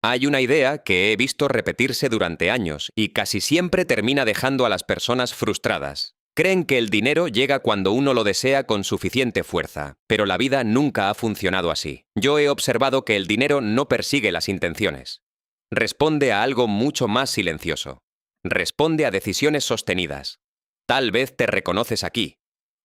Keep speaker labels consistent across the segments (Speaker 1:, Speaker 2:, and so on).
Speaker 1: Hay una idea que he visto repetirse durante años y casi siempre termina dejando a las personas frustradas. Creen que el dinero llega cuando uno lo desea con suficiente fuerza, pero la vida nunca ha funcionado así. Yo he observado que el dinero no persigue las intenciones. Responde a algo mucho más silencioso. Responde a decisiones sostenidas. Tal vez te reconoces aquí.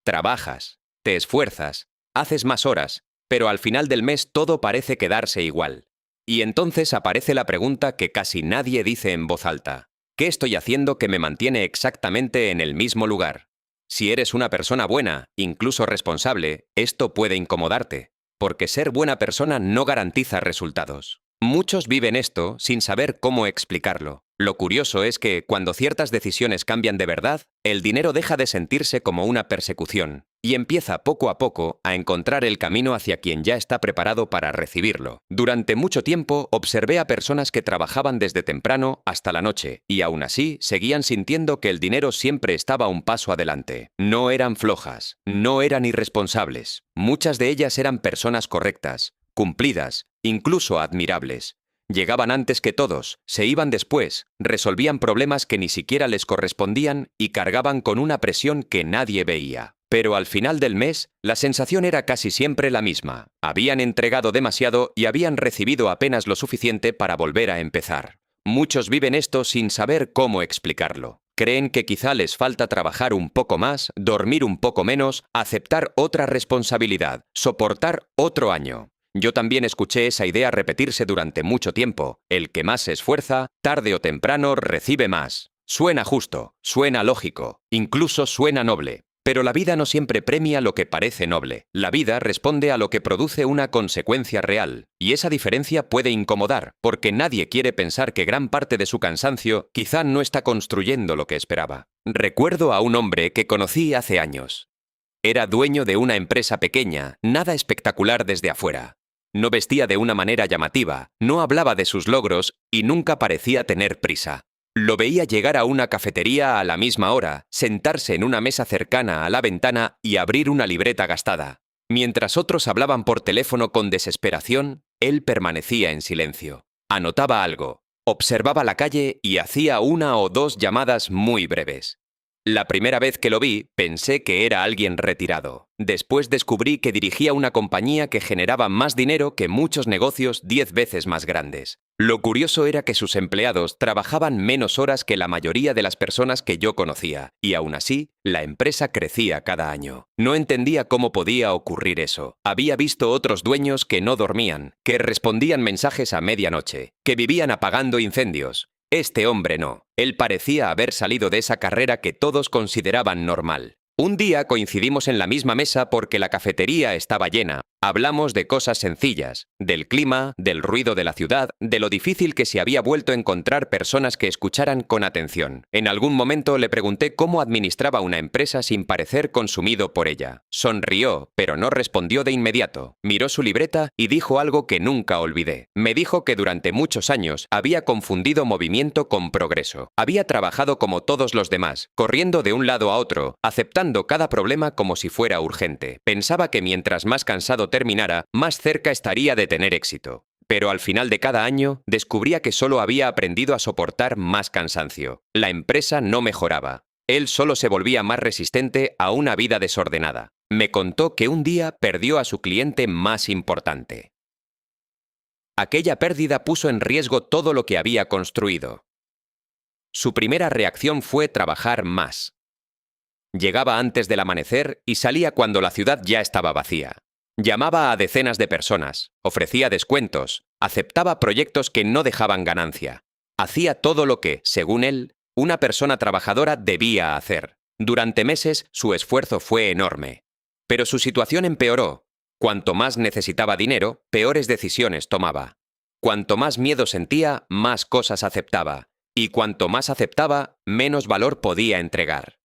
Speaker 1: Trabajas, te esfuerzas, haces más horas, pero al final del mes todo parece quedarse igual. Y entonces aparece la pregunta que casi nadie dice en voz alta. ¿Qué estoy haciendo que me mantiene exactamente en el mismo lugar? Si eres una persona buena, incluso responsable, esto puede incomodarte, porque ser buena persona no garantiza resultados. Muchos viven esto sin saber cómo explicarlo. Lo curioso es que, cuando ciertas decisiones cambian de verdad, el dinero deja de sentirse como una persecución y empieza poco a poco a encontrar el camino hacia quien ya está preparado para recibirlo. Durante mucho tiempo observé a personas que trabajaban desde temprano hasta la noche y aún así seguían sintiendo que el dinero siempre estaba un paso adelante. No eran flojas, no eran irresponsables. Muchas de ellas eran personas correctas, cumplidas, incluso admirables. Llegaban antes que todos, se iban después, resolvían problemas que ni siquiera les correspondían y cargaban con una presión que nadie veía. Pero al final del mes, la sensación era casi siempre la misma. Habían entregado demasiado y habían recibido apenas lo suficiente para volver a empezar. Muchos viven esto sin saber cómo explicarlo. Creen que quizá les falta trabajar un poco más, dormir un poco menos, aceptar otra responsabilidad, soportar otro año. Yo también escuché esa idea repetirse durante mucho tiempo. El que más se esfuerza, tarde o temprano recibe más. Suena justo, suena lógico, incluso suena noble. Pero la vida no siempre premia lo que parece noble. La vida responde a lo que produce una consecuencia real. Y esa diferencia puede incomodar, porque nadie quiere pensar que gran parte de su cansancio quizá no está construyendo lo que esperaba. Recuerdo a un hombre que conocí hace años. Era dueño de una empresa pequeña, nada espectacular desde afuera. No vestía de una manera llamativa, no hablaba de sus logros y nunca parecía tener prisa. Lo veía llegar a una cafetería a la misma hora, sentarse en una mesa cercana a la ventana y abrir una libreta gastada. Mientras otros hablaban por teléfono con desesperación, él permanecía en silencio. Anotaba algo, observaba la calle y hacía una o dos llamadas muy breves. La primera vez que lo vi, pensé que era alguien retirado. Después descubrí que dirigía una compañía que generaba más dinero que muchos negocios 10 veces más grandes. Lo curioso era que sus empleados trabajaban menos horas que la mayoría de las personas que yo conocía, y aún así, la empresa crecía cada año. No entendía cómo podía ocurrir eso. Había visto otros dueños que no dormían, que respondían mensajes a medianoche, que vivían apagando incendios. Este hombre no. Él parecía haber salido de esa carrera que todos consideraban normal. Un día coincidimos en la misma mesa porque la cafetería estaba llena. Hablamos de cosas sencillas, del clima, del ruido de la ciudad, de lo difícil que se había vuelto a encontrar personas que escucharan con atención. En algún momento le pregunté cómo administraba una empresa sin parecer consumido por ella. Sonrió, pero no respondió de inmediato. Miró su libreta y dijo algo que nunca olvidé. Me dijo que durante muchos años había confundido movimiento con progreso. Había trabajado como todos los demás, corriendo de un lado a otro, aceptando cada problema como si fuera urgente. Pensaba que mientras más cansado terminara, más cerca estaría de tener éxito. Pero al final de cada año, descubría que solo había aprendido a soportar más cansancio. La empresa no mejoraba. Él solo se volvía más resistente a una vida desordenada. Me contó que un día perdió a su cliente más importante. Aquella pérdida puso en riesgo todo lo que había construido. Su primera reacción fue trabajar más. Llegaba antes del amanecer y salía cuando la ciudad ya estaba vacía. Llamaba a decenas de personas, ofrecía descuentos, aceptaba proyectos que no dejaban ganancia. Hacía todo lo que, según él, una persona trabajadora debía hacer. Durante meses su esfuerzo fue enorme. Pero su situación empeoró. Cuanto más necesitaba dinero, peores decisiones tomaba. Cuanto más miedo sentía, más cosas aceptaba. Y cuanto más aceptaba, menos valor podía entregar.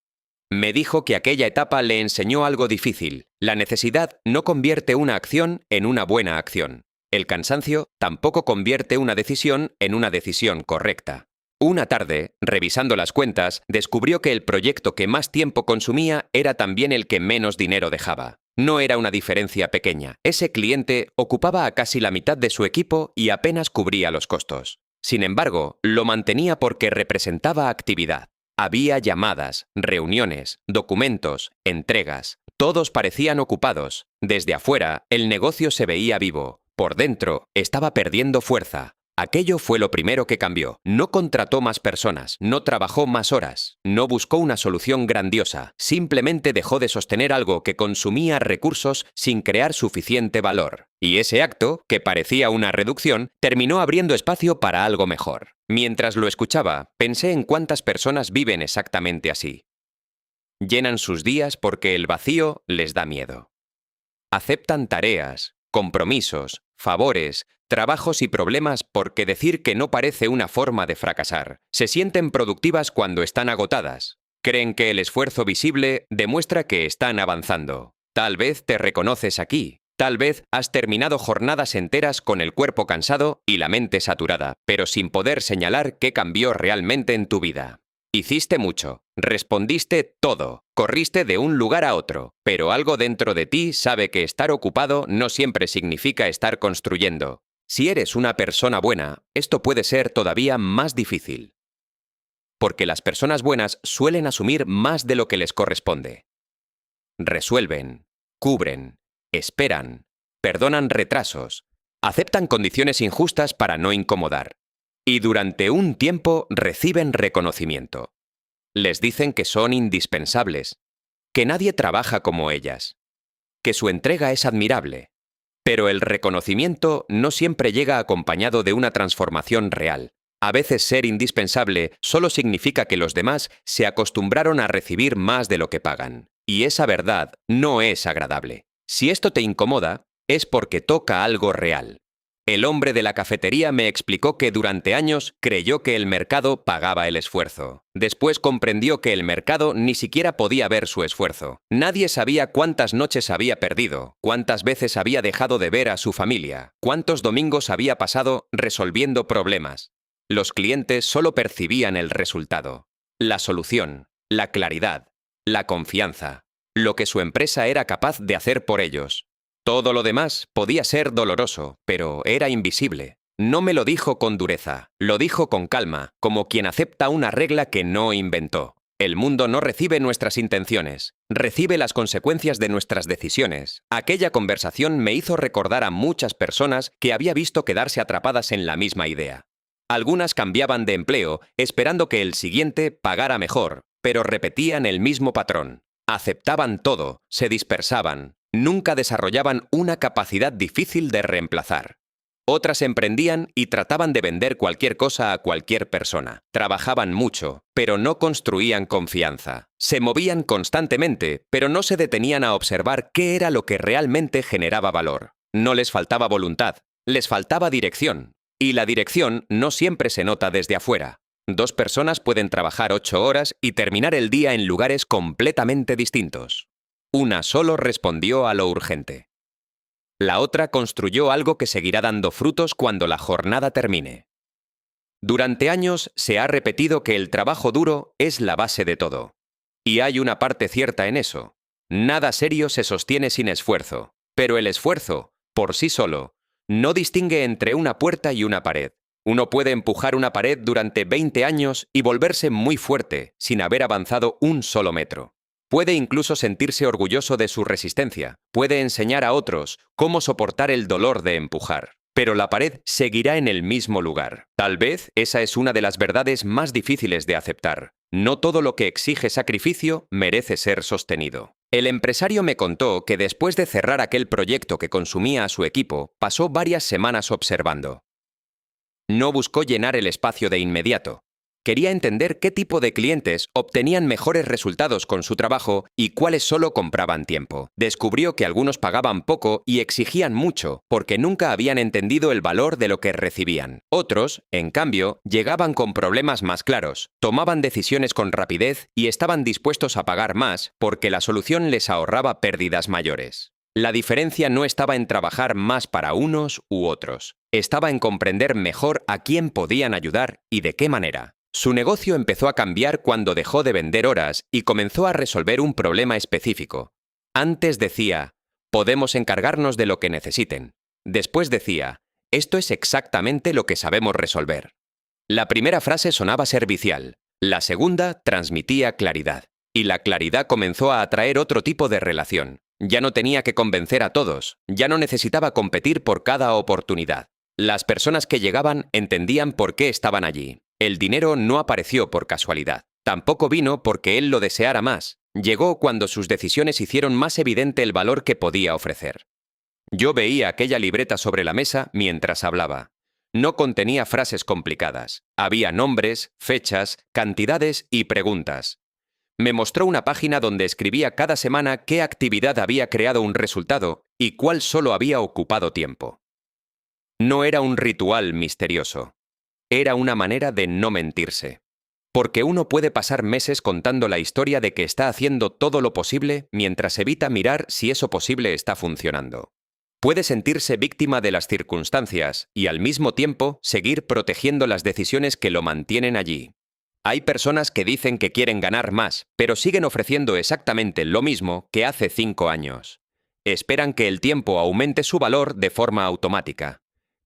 Speaker 1: Me dijo que aquella etapa le enseñó algo difícil. La necesidad no convierte una acción en una buena acción. El cansancio tampoco convierte una decisión en una decisión correcta. Una tarde, revisando las cuentas, descubrió que el proyecto que más tiempo consumía era también el que menos dinero dejaba. No era una diferencia pequeña. Ese cliente ocupaba a casi la mitad de su equipo y apenas cubría los costos. Sin embargo, lo mantenía porque representaba actividad. Había llamadas, reuniones, documentos, entregas. Todos parecían ocupados. Desde afuera, el negocio se veía vivo. Por dentro, estaba perdiendo fuerza. Aquello fue lo primero que cambió. No contrató más personas, no trabajó más horas, no buscó una solución grandiosa. Simplemente dejó de sostener algo que consumía recursos sin crear suficiente valor. Y ese acto, que parecía una reducción, terminó abriendo espacio para algo mejor. Mientras lo escuchaba, pensé en cuántas personas viven exactamente así. Llenan sus días porque el vacío les da miedo. Aceptan tareas, compromisos, favores, trabajos y problemas porque decir que no parece una forma de fracasar. Se sienten productivas cuando están agotadas. Creen que el esfuerzo visible demuestra que están avanzando. Tal vez te reconoces aquí. Tal vez has terminado jornadas enteras con el cuerpo cansado y la mente saturada, pero sin poder señalar qué cambió realmente en tu vida. Hiciste mucho, respondiste todo, corriste de un lugar a otro, pero algo dentro de ti sabe que estar ocupado no siempre significa estar construyendo. Si eres una persona buena, esto puede ser todavía más difícil. Porque las personas buenas suelen asumir más de lo que les corresponde. Resuelven, cubren, esperan, perdonan retrasos, aceptan condiciones injustas para no incomodar. Y durante un tiempo reciben reconocimiento. Les dicen que son indispensables, que nadie trabaja como ellas, que su entrega es admirable. Pero el reconocimiento no siempre llega acompañado de una transformación real. A veces ser indispensable solo significa que los demás se acostumbraron a recibir más de lo que pagan. Y esa verdad no es agradable. Si esto te incomoda, es porque toca algo real. El hombre de la cafetería me explicó que durante años creyó que el mercado pagaba el esfuerzo. Después comprendió que el mercado ni siquiera podía ver su esfuerzo. Nadie sabía cuántas noches había perdido, cuántas veces había dejado de ver a su familia, cuántos domingos había pasado resolviendo problemas. Los clientes solo percibían el resultado, la solución, la claridad, la confianza, lo que su empresa era capaz de hacer por ellos. Todo lo demás podía ser doloroso, pero era invisible. No me lo dijo con dureza, lo dijo con calma, como quien acepta una regla que no inventó. El mundo no recibe nuestras intenciones, recibe las consecuencias de nuestras decisiones. Aquella conversación me hizo recordar a muchas personas que había visto quedarse atrapadas en la misma idea. Algunas cambiaban de empleo, esperando que el siguiente pagara mejor, pero repetían el mismo patrón. Aceptaban todo, se dispersaban. Nunca desarrollaban una capacidad difícil de reemplazar. Otras emprendían y trataban de vender cualquier cosa a cualquier persona. Trabajaban mucho, pero no construían confianza. Se movían constantemente, pero no se detenían a observar qué era lo que realmente generaba valor. No les faltaba voluntad, les faltaba dirección. Y la dirección no siempre se nota desde afuera. Dos personas pueden trabajar 8 horas y terminar el día en lugares completamente distintos. Una solo respondió a lo urgente. La otra construyó algo que seguirá dando frutos cuando la jornada termine. Durante años se ha repetido que el trabajo duro es la base de todo. Y hay una parte cierta en eso. Nada serio se sostiene sin esfuerzo. Pero el esfuerzo, por sí solo, no distingue entre una puerta y una pared. Uno puede empujar una pared durante 20 años y volverse muy fuerte, sin haber avanzado un solo metro. Puede incluso sentirse orgulloso de su resistencia. Puede enseñar a otros cómo soportar el dolor de empujar. Pero la pared seguirá en el mismo lugar. Tal vez esa es una de las verdades más difíciles de aceptar. No todo lo que exige sacrificio merece ser sostenido. El empresario me contó que después de cerrar aquel proyecto que consumía a su equipo, pasó varias semanas observando. No buscó llenar el espacio de inmediato. Quería entender qué tipo de clientes obtenían mejores resultados con su trabajo y cuáles solo compraban tiempo. Descubrió que algunos pagaban poco y exigían mucho porque nunca habían entendido el valor de lo que recibían. Otros, en cambio, llegaban con problemas más claros, tomaban decisiones con rapidez y estaban dispuestos a pagar más porque la solución les ahorraba pérdidas mayores. La diferencia no estaba en trabajar más para unos u otros. Estaba en comprender mejor a quién podían ayudar y de qué manera. Su negocio empezó a cambiar cuando dejó de vender horas y comenzó a resolver un problema específico. Antes decía, Podemos encargarnos de lo que necesiten. Después decía, esto es exactamente lo que sabemos resolver. La primera frase sonaba servicial, la segunda transmitía claridad. Y la claridad comenzó a atraer otro tipo de relación. Ya no tenía que convencer a todos, ya no necesitaba competir por cada oportunidad. Las personas que llegaban entendían por qué estaban allí. El dinero no apareció por casualidad. Tampoco vino porque él lo deseara más. Llegó cuando sus decisiones hicieron más evidente el valor que podía ofrecer. Yo veía aquella libreta sobre la mesa mientras hablaba. No contenía frases complicadas. Había nombres, fechas, cantidades y preguntas. Me mostró una página donde escribía cada semana qué actividad había creado un resultado y cuál solo había ocupado tiempo. No era un ritual misterioso. Era una manera de no mentirse. Porque uno puede pasar meses contando la historia de que está haciendo todo lo posible mientras evita mirar si eso posible está funcionando. Puede sentirse víctima de las circunstancias y al mismo tiempo seguir protegiendo las decisiones que lo mantienen allí. Hay personas que dicen que quieren ganar más, pero siguen ofreciendo exactamente lo mismo que hace 5 años. Esperan que el tiempo aumente su valor de forma automática.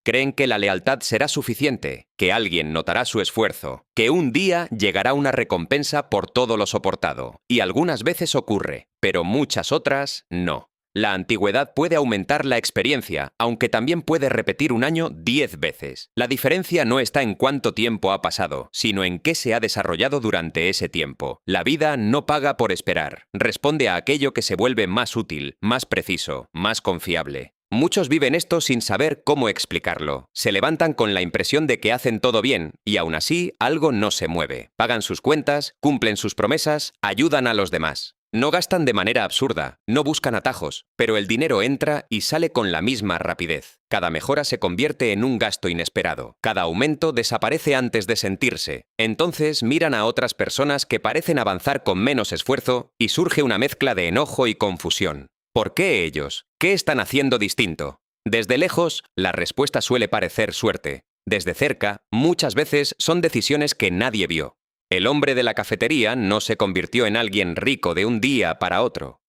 Speaker 1: Creen que la lealtad será suficiente, que alguien notará su esfuerzo, que un día llegará una recompensa por todo lo soportado. Y algunas veces ocurre, pero muchas otras no. La antigüedad puede aumentar la experiencia, aunque también puede repetir un año 10 veces. La diferencia no está en cuánto tiempo ha pasado, sino en qué se ha desarrollado durante ese tiempo. La vida no paga por esperar. Responde a aquello que se vuelve más útil, más preciso, más confiable. Muchos viven esto sin saber cómo explicarlo. Se levantan con la impresión de que hacen todo bien, y aún así algo no se mueve. Pagan sus cuentas, cumplen sus promesas, ayudan a los demás. No gastan de manera absurda, no buscan atajos, pero el dinero entra y sale con la misma rapidez. Cada mejora se convierte en un gasto inesperado. Cada aumento desaparece antes de sentirse. Entonces miran a otras personas que parecen avanzar con menos esfuerzo y surge una mezcla de enojo y confusión. ¿Por qué ellos? ¿Qué están haciendo distinto? Desde lejos, la respuesta suele parecer suerte. Desde cerca, muchas veces son decisiones que nadie vio. El hombre de la cafetería no se convirtió en alguien rico de un día para otro.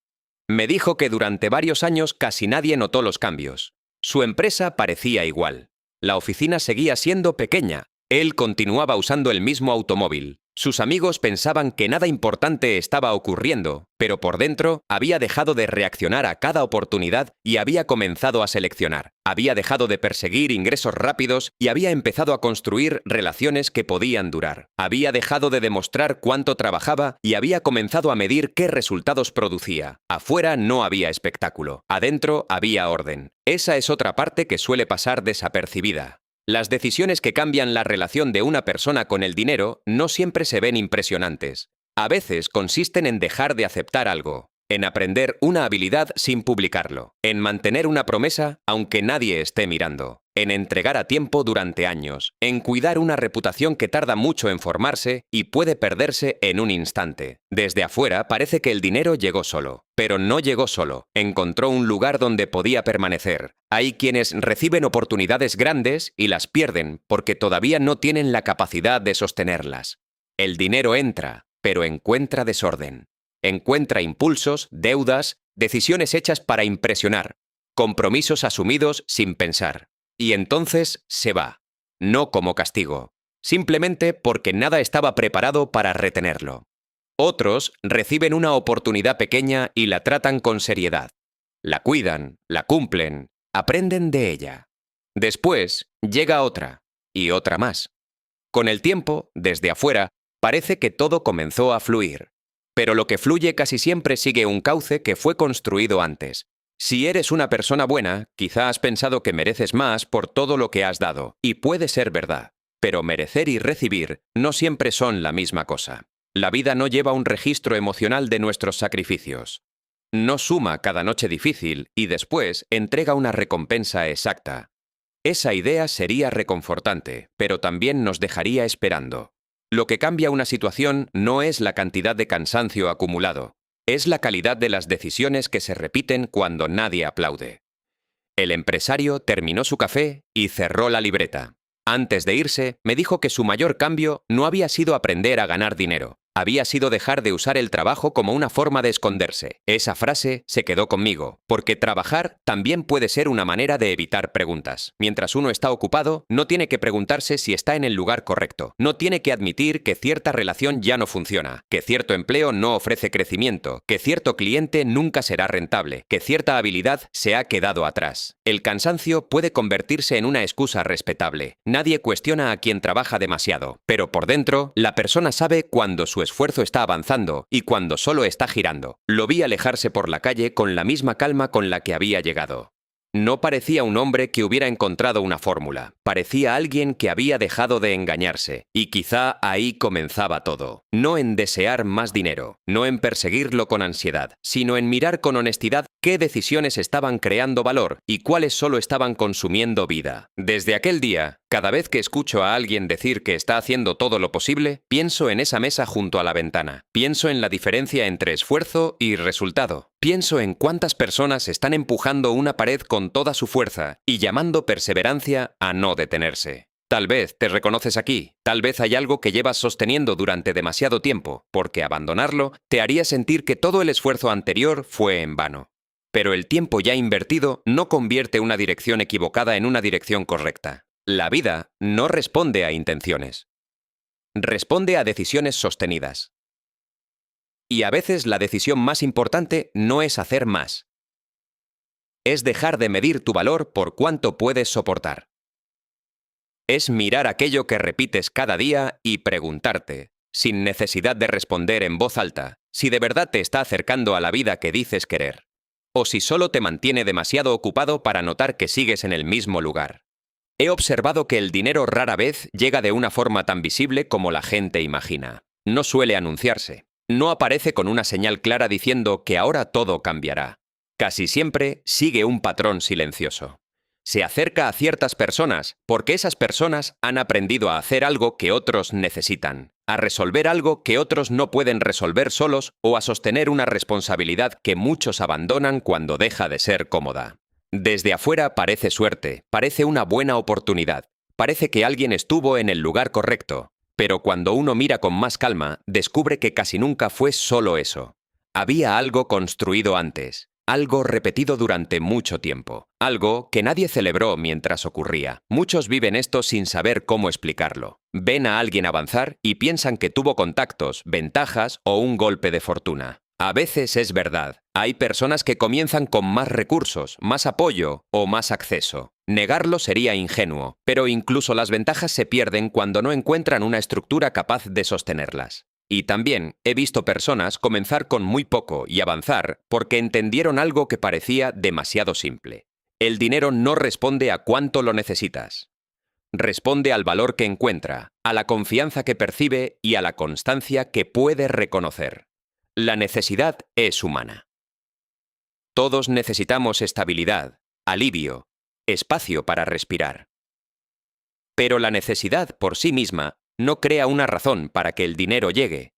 Speaker 1: Me dijo que durante varios años casi nadie notó los cambios. Su empresa parecía igual. La oficina seguía siendo pequeña. Él continuaba usando el mismo automóvil. Sus amigos pensaban que nada importante estaba ocurriendo, pero por dentro había dejado de reaccionar a cada oportunidad y había comenzado a seleccionar. Había dejado de perseguir ingresos rápidos y había empezado a construir relaciones que podían durar. Había dejado de demostrar cuánto trabajaba y había comenzado a medir qué resultados producía. Afuera no había espectáculo, adentro había orden. Esa es otra parte que suele pasar desapercibida. Las decisiones que cambian la relación de una persona con el dinero no siempre se ven impresionantes. A veces consisten en dejar de aceptar algo, en aprender una habilidad sin publicarlo, en mantener una promesa aunque nadie esté mirando, en entregar a tiempo durante años, en cuidar una reputación que tarda mucho en formarse y puede perderse en un instante. Desde afuera parece que el dinero llegó solo, pero no llegó solo, encontró un lugar donde podía permanecer. Hay quienes reciben oportunidades grandes y las pierden porque todavía no tienen la capacidad de sostenerlas. El dinero entra, pero encuentra desorden. Encuentra impulsos, deudas, decisiones hechas para impresionar, compromisos asumidos sin pensar. Y entonces se va. No como castigo, simplemente porque nada estaba preparado para retenerlo. Otros reciben una oportunidad pequeña y la tratan con seriedad. La cuidan, la cumplen, aprenden de ella. Después llega otra, y otra más. Con el tiempo, desde afuera, parece que todo comenzó a fluir. Pero lo que fluye casi siempre sigue un cauce que fue construido antes. Si eres una persona buena, quizá has pensado que mereces más por todo lo que has dado, y puede ser verdad. Pero merecer y recibir no siempre son la misma cosa. La vida no lleva un registro emocional de nuestros sacrificios. No suma cada noche difícil y después entrega una recompensa exacta. Esa idea sería reconfortante, pero también nos dejaría esperando. Lo que cambia una situación no es la cantidad de cansancio acumulado, es la calidad de las decisiones que se repiten cuando nadie aplaude. El empresario terminó su café y cerró la libreta. Antes de irse, me dijo que su mayor cambio no había sido aprender a ganar dinero, había sido dejar de usar el trabajo como una forma de esconderse. Esa frase se quedó conmigo, porque trabajar también puede ser una manera de evitar preguntas. Mientras uno está ocupado, no tiene que preguntarse si está en el lugar correcto. No tiene que admitir que cierta relación ya no funciona, que cierto empleo no ofrece crecimiento, que cierto cliente nunca será rentable, que cierta habilidad se ha quedado atrás. El cansancio puede convertirse en una excusa respetable. Nadie cuestiona a quien trabaja demasiado, pero por dentro, la persona sabe cuando su esfuerzo está avanzando y cuando solo está girando. Lo vi alejarse por la calle con la misma calma con la que había llegado. No parecía un hombre que hubiera encontrado una fórmula. Parecía alguien que había dejado de engañarse. Y quizá ahí comenzaba todo. No en desear más dinero, no en perseguirlo con ansiedad, sino en mirar con honestidad qué decisiones estaban creando valor y cuáles solo estaban consumiendo vida. Desde aquel día, cada vez que escucho a alguien decir que está haciendo todo lo posible, pienso en esa mesa junto a la ventana. Pienso en la diferencia entre esfuerzo y resultado. Pienso en cuántas personas están empujando una pared con toda su fuerza y llamando perseverancia a no detenerse. Tal vez te reconoces aquí, tal vez hay algo que llevas sosteniendo durante demasiado tiempo, porque abandonarlo te haría sentir que todo el esfuerzo anterior fue en vano. Pero el tiempo ya invertido no convierte una dirección equivocada en una dirección correcta. La vida no responde a intenciones. Responde a decisiones sostenidas. Y a veces la decisión más importante no es hacer más. Es dejar de medir tu valor por cuánto puedes soportar. Es mirar aquello que repites cada día y preguntarte, sin necesidad de responder en voz alta, si de verdad te está acercando a la vida que dices querer. O si solo te mantiene demasiado ocupado para notar que sigues en el mismo lugar. He observado que el dinero rara vez llega de una forma tan visible como la gente imagina. No suele anunciarse. No aparece con una señal clara diciendo que ahora todo cambiará. Casi siempre sigue un patrón silencioso. Se acerca a ciertas personas porque esas personas han aprendido a hacer algo que otros necesitan, a resolver algo que otros no pueden resolver solos o a sostener una responsabilidad que muchos abandonan cuando deja de ser cómoda. Desde afuera parece suerte, parece una buena oportunidad, parece que alguien estuvo en el lugar correcto, pero cuando uno mira con más calma, descubre que casi nunca fue solo eso. Había algo construido antes. Algo repetido durante mucho tiempo. Algo que nadie celebró mientras ocurría. Muchos viven esto sin saber cómo explicarlo. Ven a alguien avanzar y piensan que tuvo contactos, ventajas o un golpe de fortuna. A veces es verdad. Hay personas que comienzan con más recursos, más apoyo o más acceso. Negarlo sería ingenuo, pero incluso las ventajas se pierden cuando no encuentran una estructura capaz de sostenerlas. Y también he visto personas comenzar con muy poco y avanzar porque entendieron algo que parecía demasiado simple. El dinero no responde a cuánto lo necesitas. Responde al valor que encuentra, a la confianza que percibe y a la constancia que puede reconocer. La necesidad es humana. Todos necesitamos estabilidad, alivio, espacio para respirar. Pero la necesidad por sí misma no crea una razón para que el dinero llegue.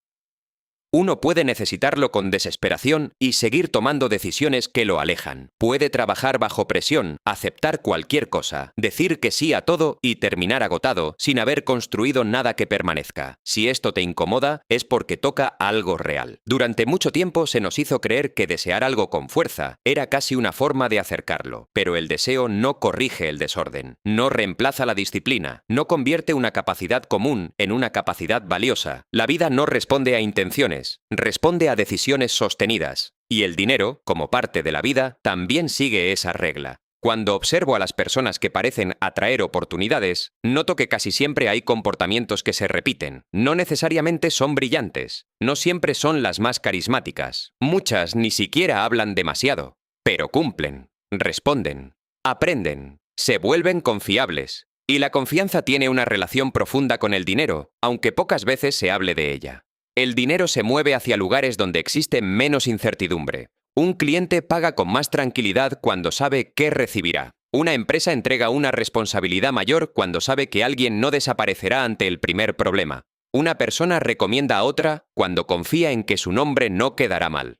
Speaker 1: Uno puede necesitarlo con desesperación y seguir tomando decisiones que lo alejan. Puede trabajar bajo presión, aceptar cualquier cosa, decir que sí a todo y terminar agotado sin haber construido nada que permanezca. Si esto te incomoda, es porque toca algo real. Durante mucho tiempo se nos hizo creer que desear algo con fuerza era casi una forma de acercarlo, pero el deseo no corrige el desorden, no reemplaza la disciplina, no convierte una capacidad común en una capacidad valiosa. La vida no responde a intenciones. Responde a decisiones sostenidas, y el dinero, como parte de la vida, también sigue esa regla. Cuando observo a las personas que parecen atraer oportunidades, noto que casi siempre hay comportamientos que se repiten. No necesariamente son brillantes, no siempre son las más carismáticas. Muchas ni siquiera hablan demasiado, pero cumplen, responden, aprenden, se vuelven confiables. Y la confianza tiene una relación profunda con el dinero, aunque pocas veces se hable de ella. El dinero se mueve hacia lugares donde existe menos incertidumbre. Un cliente paga con más tranquilidad cuando sabe qué recibirá. Una empresa entrega una responsabilidad mayor cuando sabe que alguien no desaparecerá ante el primer problema. Una persona recomienda a otra cuando confía en que su nombre no quedará mal.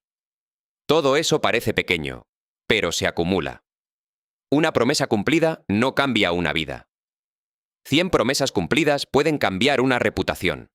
Speaker 1: Todo eso parece pequeño, pero se acumula. Una promesa cumplida no cambia una vida. 100 promesas cumplidas pueden cambiar una reputación.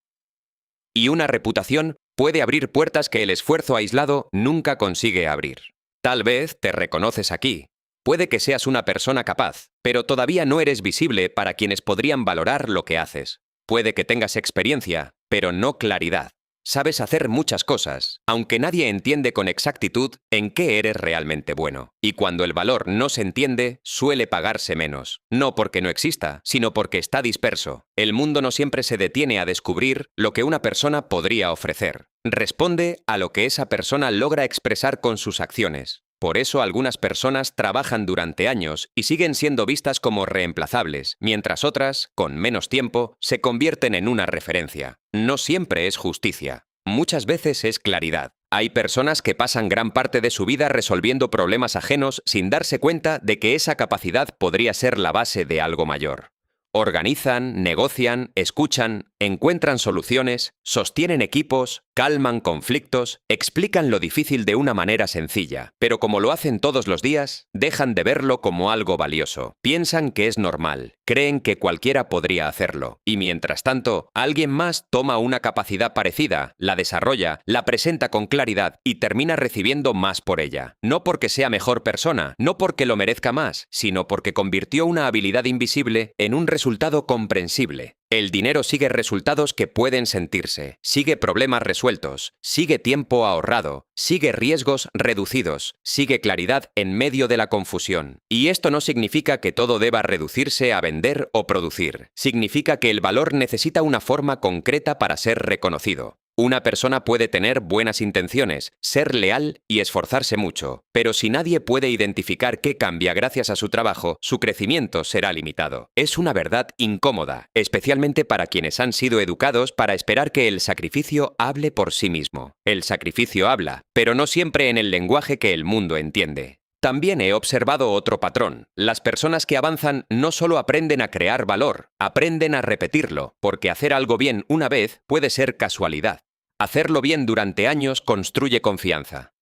Speaker 1: Y una reputación puede abrir puertas que el esfuerzo aislado nunca consigue abrir. Tal vez te reconoces aquí. Puede que seas una persona capaz, pero todavía no eres visible para quienes podrían valorar lo que haces. Puede que tengas experiencia, pero no claridad. Sabes hacer muchas cosas, aunque nadie entiende con exactitud en qué eres realmente bueno. Y cuando el valor no se entiende, suele pagarse menos. No porque no exista, sino porque está disperso. El mundo no siempre se detiene a descubrir lo que una persona podría ofrecer. Responde a lo que esa persona logra expresar con sus acciones. Por eso algunas personas trabajan durante años y siguen siendo vistas como reemplazables, mientras otras, con menos tiempo, se convierten en una referencia. No siempre es justicia. Muchas veces es claridad. Hay personas que pasan gran parte de su vida resolviendo problemas ajenos sin darse cuenta de que esa capacidad podría ser la base de algo mayor. Organizan, negocian, escuchan, encuentran soluciones, sostienen equipos, calman conflictos, explican lo difícil de una manera sencilla, pero como lo hacen todos los días, dejan de verlo como algo valioso. Piensan que es normal, creen que cualquiera podría hacerlo, y mientras tanto, alguien más toma una capacidad parecida, la desarrolla, la presenta con claridad y termina recibiendo más por ella. No porque sea mejor persona, no porque lo merezca más, sino porque convirtió una habilidad invisible en un resultado comprensible. El dinero sigue resultados que pueden sentirse, sigue problemas resueltos, sigue tiempo ahorrado, sigue riesgos reducidos, sigue claridad en medio de la confusión. Y esto no significa que todo deba reducirse a vender o producir. Significa que el valor necesita una forma concreta para ser reconocido. Una persona puede tener buenas intenciones, ser leal y esforzarse mucho, pero si nadie puede identificar qué cambia gracias a su trabajo, su crecimiento será limitado. Es una verdad incómoda, especialmente para quienes han sido educados para esperar que el sacrificio hable por sí mismo. El sacrificio habla, pero no siempre en el lenguaje que el mundo entiende. También he observado otro patrón. Las personas que avanzan no solo aprenden a crear valor, aprenden a repetirlo, porque hacer algo bien una vez puede ser casualidad. Hacerlo bien durante años construye confianza.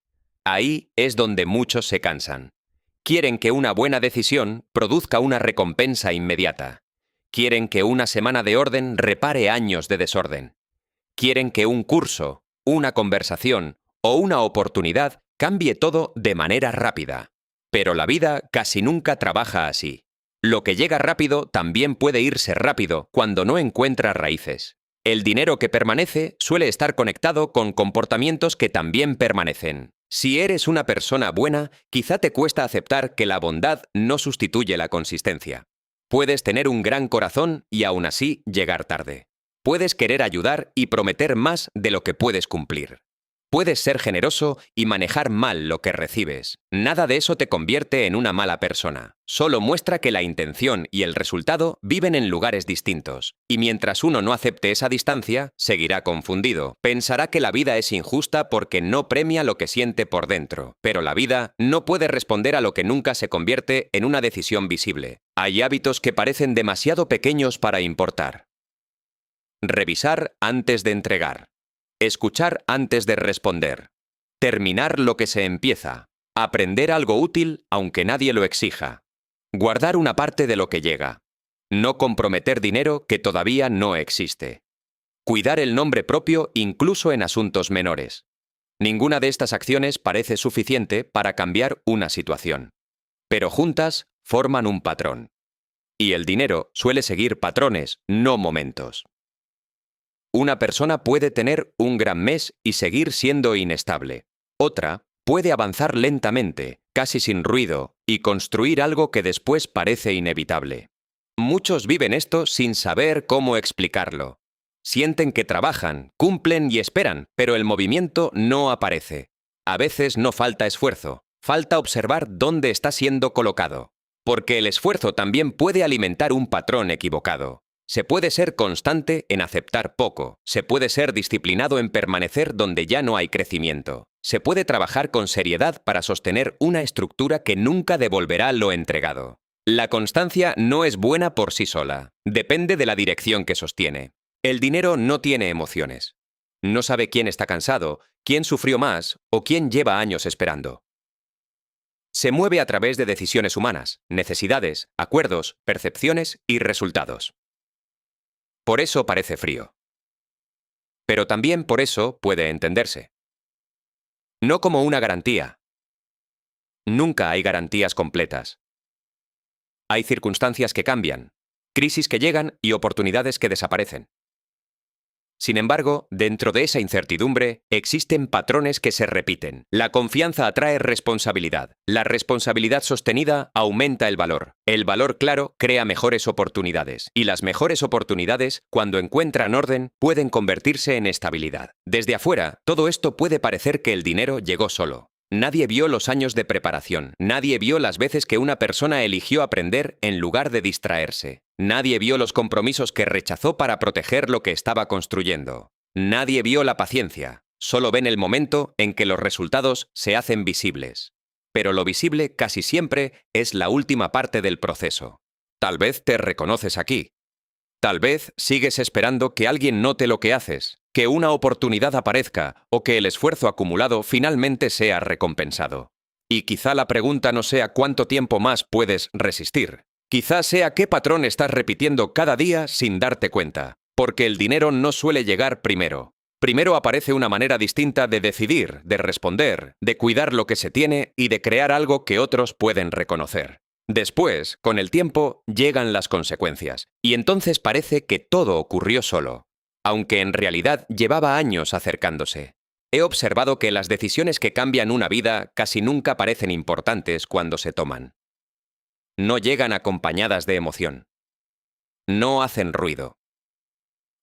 Speaker 1: Ahí es donde muchos se cansan. Quieren que una buena decisión produzca una recompensa inmediata. Quieren que una semana de orden repare años de desorden. Quieren que un curso, una conversación o una oportunidad cambie todo de manera rápida. Pero la vida casi nunca trabaja así. Lo que llega rápido también puede irse rápido cuando no encuentra raíces. El dinero que permanece suele estar conectado con comportamientos que también permanecen. Si eres una persona buena, quizá te cuesta aceptar que la bondad no sustituye la consistencia. Puedes tener un gran corazón y aún así llegar tarde. Puedes querer ayudar y prometer más de lo que puedes cumplir. Puedes ser generoso y manejar mal lo que recibes. Nada de eso te convierte en una mala persona. Solo muestra que la intención y el resultado viven en lugares distintos. Y mientras uno no acepte esa distancia, seguirá confundido. Pensará que la vida es injusta porque no premia lo que siente por dentro. Pero la vida no puede responder a lo que nunca se convierte en una decisión visible. Hay hábitos que parecen demasiado pequeños para importar. Revisar antes de entregar. Escuchar antes de responder. Terminar lo que se empieza. Aprender algo útil aunque nadie lo exija. Guardar una parte de lo que llega. No comprometer dinero que todavía no existe. Cuidar el nombre propio incluso en asuntos menores. Ninguna de estas acciones parece suficiente para cambiar una situación. Pero juntas forman un patrón. Y el dinero suele seguir patrones, no momentos. Una persona puede tener un gran mes y seguir siendo inestable. Otra puede avanzar lentamente, casi sin ruido, y construir algo que después parece inevitable. Muchos viven esto sin saber cómo explicarlo. Sienten que trabajan, cumplen y esperan, pero el movimiento no aparece. A veces no falta esfuerzo, falta observar dónde está siendo colocado. Porque el esfuerzo también puede alimentar un patrón equivocado. Se puede ser constante en aceptar poco, se puede ser disciplinado en permanecer donde ya no hay crecimiento. Se puede trabajar con seriedad para sostener una estructura que nunca devolverá lo entregado. La constancia no es buena por sí sola, depende de la dirección que sostiene. El dinero no tiene emociones. No sabe quién está cansado, quién sufrió más o quién lleva años esperando. Se mueve a través de decisiones humanas, necesidades, acuerdos, percepciones y resultados. Por eso parece frío. pero también por eso puede entenderse. No como una garantía. Nunca hay garantías completas. Hay circunstancias que cambian, crisis que llegan y oportunidades que desaparecen. Sin embargo, dentro de esa incertidumbre, existen patrones que se repiten. La confianza atrae responsabilidad. La responsabilidad sostenida aumenta el valor. El valor claro crea mejores oportunidades. Y las mejores oportunidades, cuando encuentran orden, pueden convertirse en estabilidad. Desde afuera, todo esto puede parecer que el dinero llegó solo. Nadie vio los años de preparación. Nadie vio las veces que una persona eligió aprender en lugar de distraerse. Nadie vio los compromisos que rechazó para proteger lo que estaba construyendo. Nadie vio la paciencia. Solo ven el momento en que los resultados se hacen visibles. Pero lo visible casi siempre es la última parte del proceso. Tal vez te reconoces aquí. Tal vez sigues esperando que alguien note lo que haces, que una oportunidad aparezca o que el esfuerzo acumulado finalmente sea recompensado. Y quizá la pregunta no sea cuánto tiempo más puedes resistir. Quizá sea qué patrón estás repitiendo cada día sin darte cuenta. Porque el dinero no suele llegar primero. Primero aparece una manera distinta de decidir, de responder, de cuidar lo que se tiene y de crear algo que otros pueden reconocer. Después, con el tiempo, llegan las consecuencias, y entonces parece que todo ocurrió solo, aunque en realidad llevaba años acercándose. He observado que las decisiones que cambian una vida casi nunca parecen importantes cuando se toman. No llegan acompañadas de emoción. No hacen ruido.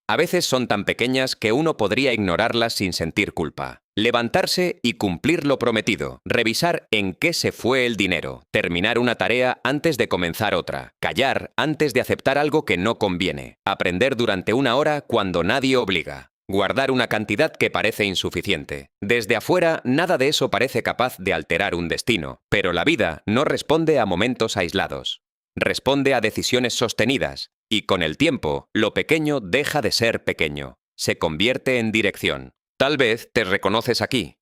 Speaker 1: A veces son tan pequeñas que uno podría ignorarlas sin sentir culpa. Levantarse y cumplir lo prometido. Revisar en qué se fue el dinero. Terminar una tarea antes de comenzar otra. Callar antes de aceptar algo que no conviene. Aprender durante una hora cuando nadie obliga. Guardar una cantidad que parece insuficiente. Desde afuera, nada de eso parece capaz de alterar un destino. Pero la vida no responde a momentos aislados. Responde a decisiones sostenidas. Y con el tiempo, lo pequeño deja de ser pequeño. Se convierte en dirección. Tal vez te reconoces aquí.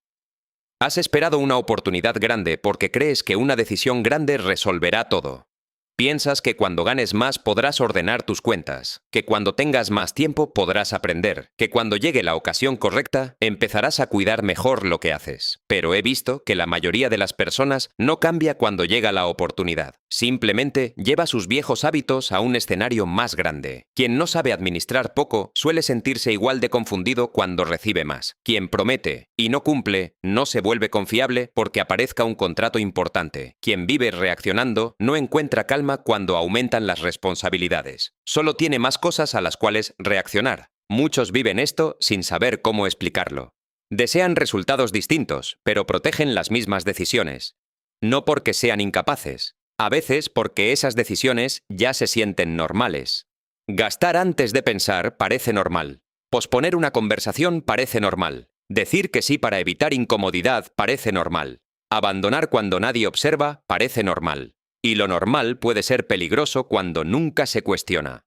Speaker 1: Has esperado una oportunidad grande porque crees que una decisión grande resolverá todo. Piensas que cuando ganes más podrás ordenar tus cuentas, que cuando tengas más tiempo podrás aprender, que cuando llegue la ocasión correcta empezarás a cuidar mejor lo que haces. Pero he visto que la mayoría de las personas no cambia cuando llega la oportunidad. Simplemente lleva sus viejos hábitos a un escenario más grande. Quien no sabe administrar poco suele sentirse igual de confundido cuando recibe más. Quien promete y no cumple no se vuelve confiable porque aparezca un contrato importante. Quien vive reaccionando no encuentra calma cuando aumentan las responsabilidades. Solo tiene más cosas a las cuales reaccionar. Muchos viven esto sin saber cómo explicarlo. Desean resultados distintos, pero protegen las mismas decisiones. No porque sean incapaces, a veces porque esas decisiones ya se sienten normales. Gastar antes de pensar parece normal. Posponer una conversación parece normal. Decir que sí para evitar incomodidad parece normal. Abandonar cuando nadie observa parece normal. Y lo normal puede ser peligroso cuando nunca se cuestiona.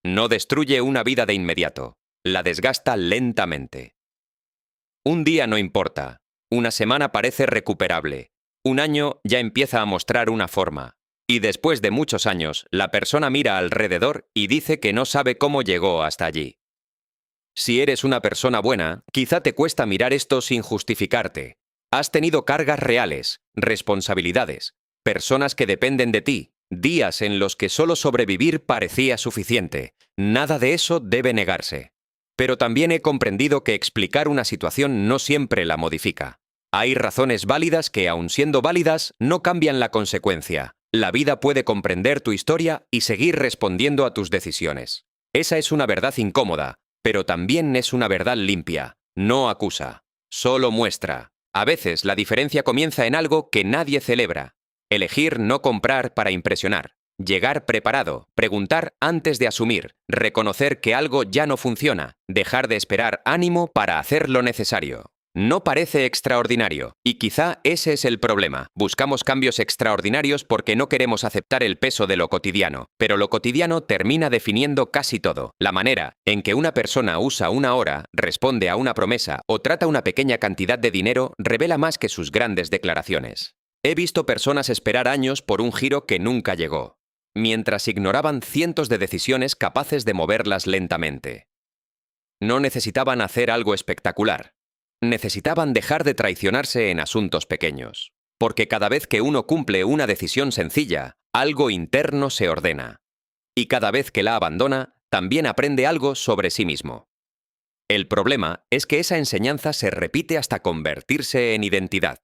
Speaker 1: No destruye una vida de inmediato, la desgasta lentamente. Un día no importa, una semana parece recuperable, un año ya empieza a mostrar una forma, y después de muchos años, la persona mira alrededor y dice que no sabe cómo llegó hasta allí. Si eres una persona buena, quizá te cuesta mirar esto sin justificarte. Has tenido cargas reales, responsabilidades, personas que dependen de ti, días en los que solo sobrevivir parecía suficiente. Nada de eso debe negarse. Pero también he comprendido que explicar una situación no siempre la modifica. Hay razones válidas que, aun siendo válidas, no cambian la consecuencia. La vida puede comprender tu historia y seguir respondiendo a tus decisiones. Esa es una verdad incómoda, pero también es una verdad limpia. No acusa, solo muestra. A veces la diferencia comienza en algo que nadie celebra. Elegir no comprar para impresionar. Llegar preparado, preguntar antes de asumir, reconocer que algo ya no funciona, dejar de esperar ánimo para hacer lo necesario. No parece extraordinario, y quizá ese es el problema. Buscamos cambios extraordinarios porque no queremos aceptar el peso de lo cotidiano, pero lo cotidiano termina definiendo casi todo. La manera en que una persona usa una hora, responde a una promesa o trata una pequeña cantidad de dinero revela más que sus grandes declaraciones. He visto personas esperar años por un giro que nunca llegó, mientras ignoraban cientos de decisiones capaces de moverlas lentamente. No necesitaban hacer algo espectacular. Necesitaban dejar de traicionarse en asuntos pequeños. Porque cada vez que uno cumple una decisión sencilla, algo interno se ordena. Y cada vez que la abandona, también aprende algo sobre sí mismo. El problema es que esa enseñanza se repite hasta convertirse en identidad.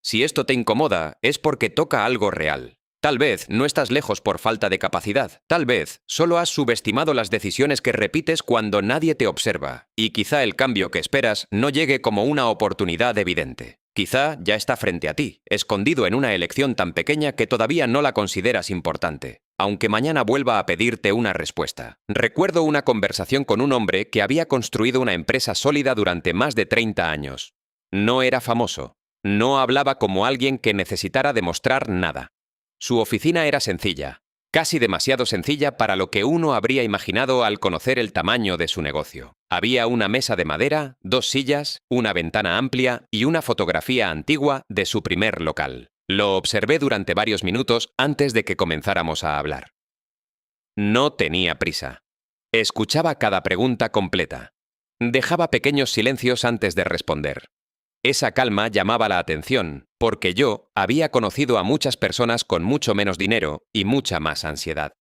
Speaker 1: Si esto te incomoda, es porque toca algo real. Tal vez no estás lejos por falta de capacidad. Tal vez solo has subestimado las decisiones que repites cuando nadie te observa. Y quizá el cambio que esperas no llegue como una oportunidad evidente. Quizá ya está frente a ti, escondido en una elección tan pequeña que todavía no la consideras importante, aunque mañana vuelva a pedirte una respuesta. Recuerdo una conversación con un hombre que había construido una empresa sólida durante más de 30 años. No era famoso. No hablaba como alguien que necesitara demostrar nada. Su oficina era sencilla, casi demasiado sencilla para lo que uno habría imaginado al conocer el tamaño de su negocio. Había una mesa de madera, 2 sillas, una ventana amplia y una fotografía antigua de su primer local. Lo observé durante varios minutos antes de que comenzáramos a hablar. No tenía prisa. Escuchaba cada pregunta completa. Dejaba pequeños silencios antes de responder. Esa calma llamaba la atención, porque yo había conocido a muchas personas con mucho menos dinero y mucha más ansiedad.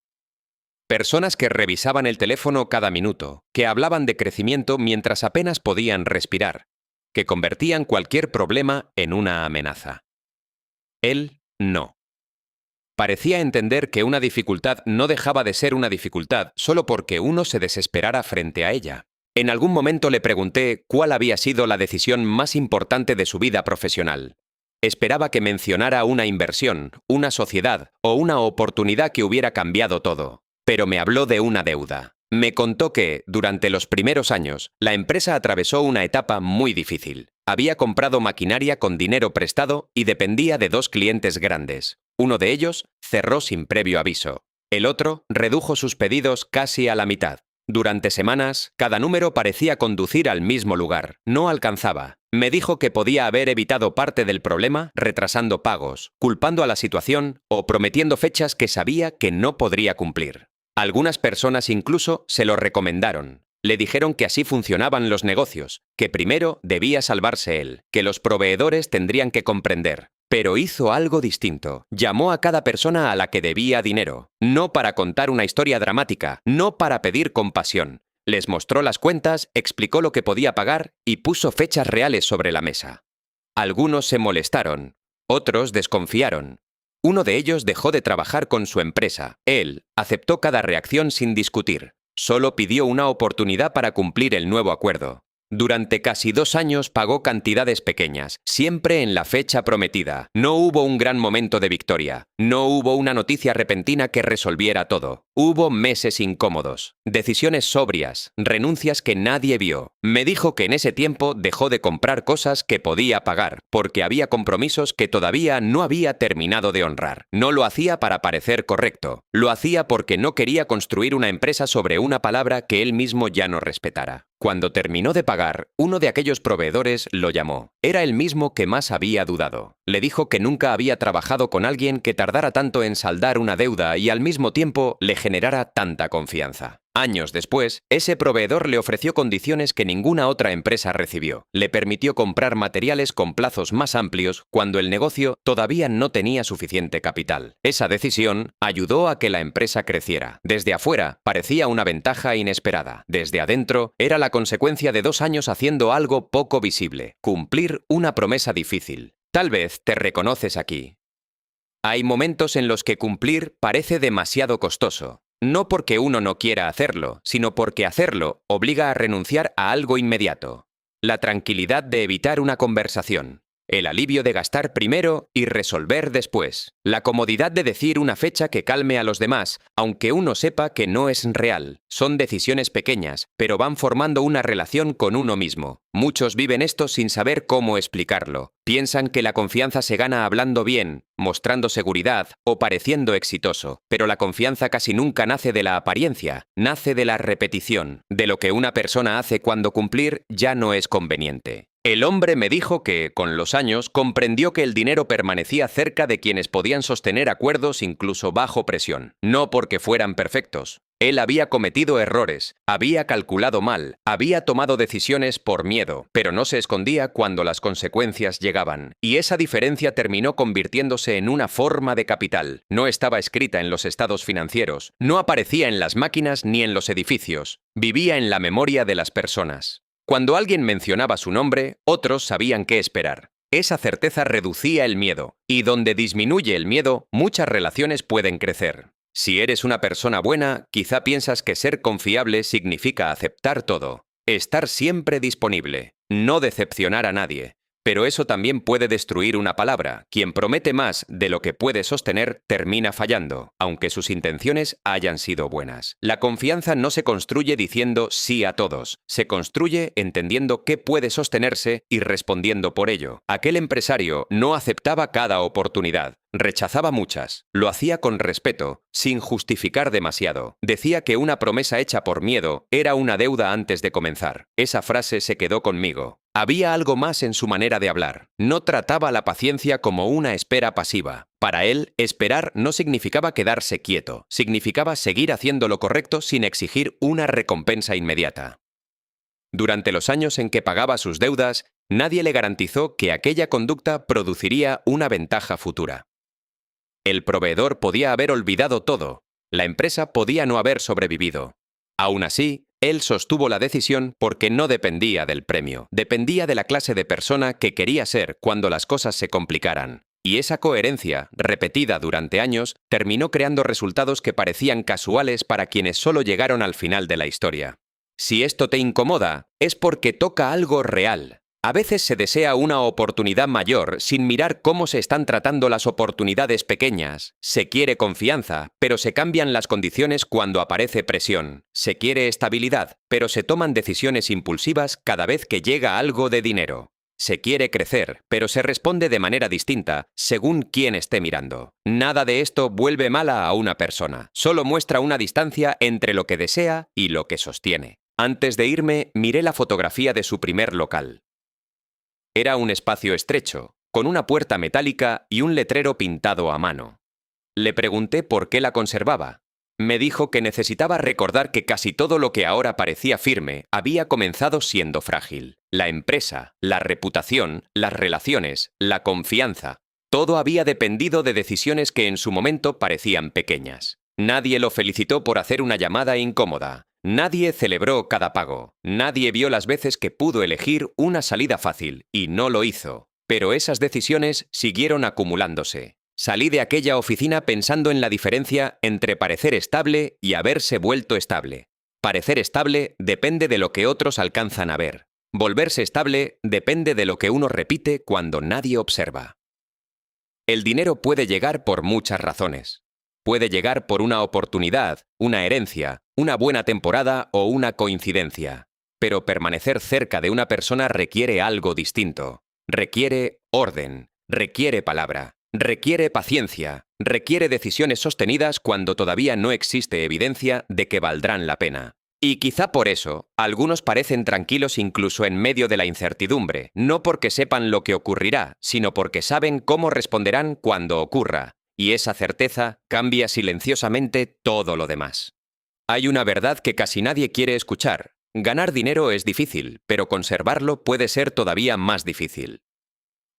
Speaker 1: Personas que revisaban el teléfono cada minuto, que hablaban de crecimiento mientras apenas podían respirar, que convertían cualquier problema en una amenaza. Él no. Parecía entender que una dificultad no dejaba de ser una dificultad solo porque uno se desesperara frente a ella. En algún momento le pregunté cuál había sido la decisión más importante de su vida profesional. Esperaba que mencionara una inversión, una sociedad o una oportunidad que hubiera cambiado todo. Pero me habló de una deuda. Me contó que, durante los primeros años, la empresa atravesó una etapa muy difícil. Había comprado maquinaria con dinero prestado y dependía de 2 clientes grandes. Uno de ellos cerró sin previo aviso. El otro redujo sus pedidos casi a la mitad. Durante semanas, cada número parecía conducir al mismo lugar. No alcanzaba. Me dijo que podía haber evitado parte del problema retrasando pagos, culpando a la situación o prometiendo fechas que sabía que no podría cumplir. Algunas personas incluso se lo recomendaron. Le dijeron que así funcionaban los negocios, que primero debía salvarse él, que los proveedores tendrían que comprender. Pero hizo algo distinto. Llamó a cada persona a la que debía dinero, no para contar una historia dramática, no para pedir compasión. Les mostró las cuentas, explicó lo que podía pagar y puso fechas reales sobre la mesa. Algunos se molestaron, otros desconfiaron. Uno de ellos dejó de trabajar con su empresa. Él aceptó cada reacción sin discutir. Solo pidió una oportunidad para cumplir el nuevo acuerdo. Durante casi 2 años pagó cantidades pequeñas, siempre en la fecha prometida. No hubo un gran momento de victoria. No hubo una noticia repentina que resolviera todo. Hubo meses incómodos, decisiones sobrias, renuncias que nadie vio. Me dijo que en ese tiempo dejó de comprar cosas que podía pagar, porque había compromisos que todavía no había terminado de honrar. No lo hacía para parecer correcto. Lo hacía porque no quería construir una empresa sobre una palabra que él mismo ya no respetara. Cuando terminó de pagar, uno de aquellos proveedores lo llamó. Era el mismo que más había dudado. Le dijo que nunca había trabajado con alguien que tardara tanto en saldar una deuda y al mismo tiempo le generara tanta confianza. Años después, ese proveedor le ofreció condiciones que ninguna otra empresa recibió. Le permitió comprar materiales con plazos más amplios cuando el negocio todavía no tenía suficiente capital. Esa decisión ayudó a que la empresa creciera. Desde afuera, parecía una ventaja inesperada. Desde adentro, era la consecuencia de 2 años haciendo algo poco visible. Cumplir una promesa difícil. Tal vez te reconoces aquí. Hay momentos en los que cumplir parece demasiado costoso. No porque uno no quiera hacerlo, sino porque hacerlo obliga a renunciar a algo inmediato. La tranquilidad de evitar una conversación. El alivio de gastar primero y resolver después. La comodidad de decir una fecha que calme a los demás, aunque uno sepa que no es real. Son decisiones pequeñas, pero van formando una relación con uno mismo. Muchos viven esto sin saber cómo explicarlo. Piensan que la confianza se gana hablando bien, mostrando seguridad o pareciendo exitoso. Pero la confianza casi nunca nace de la apariencia, nace de la repetición, de lo que una persona hace cuando cumplir ya no es conveniente. El hombre me dijo que, con los años, comprendió que el dinero permanecía cerca de quienes podían sostener acuerdos incluso bajo presión. No porque fueran perfectos, Él había cometido errores, había calculado mal, había tomado decisiones por miedo, pero no se escondía cuando las consecuencias llegaban. Y esa diferencia terminó convirtiéndose en una forma de capital. No estaba escrita en los estados financieros, no aparecía en las máquinas ni en los edificios, vivía en la memoria de las personas. Cuando alguien mencionaba su nombre, otros sabían qué esperar. Esa certeza reducía el miedo, y donde disminuye el miedo, muchas relaciones pueden crecer. Si eres una persona buena, quizá piensas que ser confiable significa aceptar todo, estar siempre disponible, no decepcionar a nadie. Pero eso también puede destruir una palabra. Quien promete más de lo que puede sostener termina fallando, aunque sus intenciones hayan sido buenas. La confianza no se construye diciendo sí a todos, se construye entendiendo qué puede sostenerse y respondiendo por ello. Aquel empresario no aceptaba cada oportunidad. Rechazaba muchas. Lo hacía con respeto, sin justificar demasiado. Decía que una promesa hecha por miedo era una deuda antes de comenzar. Esa frase se quedó conmigo. Había algo más en su manera de hablar. No trataba la paciencia como una espera pasiva. Para él, esperar no significaba quedarse quieto. Significaba seguir haciendo lo correcto sin exigir una recompensa inmediata. Durante los años en que pagaba sus deudas, nadie le garantizó que aquella conducta produciría una ventaja futura. El proveedor podía haber olvidado todo, la empresa podía no haber sobrevivido. Aún así, él sostuvo la decisión porque no dependía del premio, dependía de la clase de persona que quería ser cuando las cosas se complicaran. Y esa coherencia, repetida durante años, terminó creando resultados que parecían casuales para quienes solo llegaron al final de la historia. Si esto te incomoda, es porque toca algo real. A veces se desea una oportunidad mayor sin mirar cómo se están tratando las oportunidades pequeñas. Se quiere confianza, pero se cambian las condiciones cuando aparece presión. Se quiere estabilidad, pero se toman decisiones impulsivas cada vez que llega algo de dinero. Se quiere crecer, pero se responde de manera distinta según quién esté mirando. Nada de esto vuelve mala a una persona, solo muestra una distancia entre lo que desea y lo que sostiene. Antes de irme, miré la fotografía de su primer local. Era un espacio estrecho, con una puerta metálica y un letrero pintado a mano. Le pregunté por qué la conservaba. Me dijo que necesitaba recordar que casi todo lo que ahora parecía firme había comenzado siendo frágil. La empresa, la reputación, las relaciones, la confianza. Todo había dependido de decisiones que en su momento parecían pequeñas. Nadie lo felicitó por hacer una llamada incómoda. Nadie celebró cada pago. Nadie vio las veces que pudo elegir una salida fácil, y no lo hizo. Pero esas decisiones siguieron acumulándose. Salí de aquella oficina pensando en la diferencia entre parecer estable y haberse vuelto estable. Parecer estable depende de lo que otros alcanzan a ver. Volverse estable depende de lo que uno repite cuando nadie observa. El dinero puede llegar por muchas razones. Puede llegar por una oportunidad, una herencia, una buena temporada o una coincidencia. Pero permanecer cerca de una persona requiere algo distinto. Requiere orden, requiere palabra, requiere paciencia, requiere decisiones sostenidas cuando todavía no existe evidencia de que valdrán la pena. Y quizá por eso, algunos parecen tranquilos incluso en medio de la incertidumbre, no porque sepan lo que ocurrirá, sino porque saben cómo responderán cuando ocurra. Y esa certeza cambia silenciosamente todo lo demás. Hay una verdad que casi nadie quiere escuchar. Ganar dinero es difícil, pero conservarlo puede ser todavía más difícil.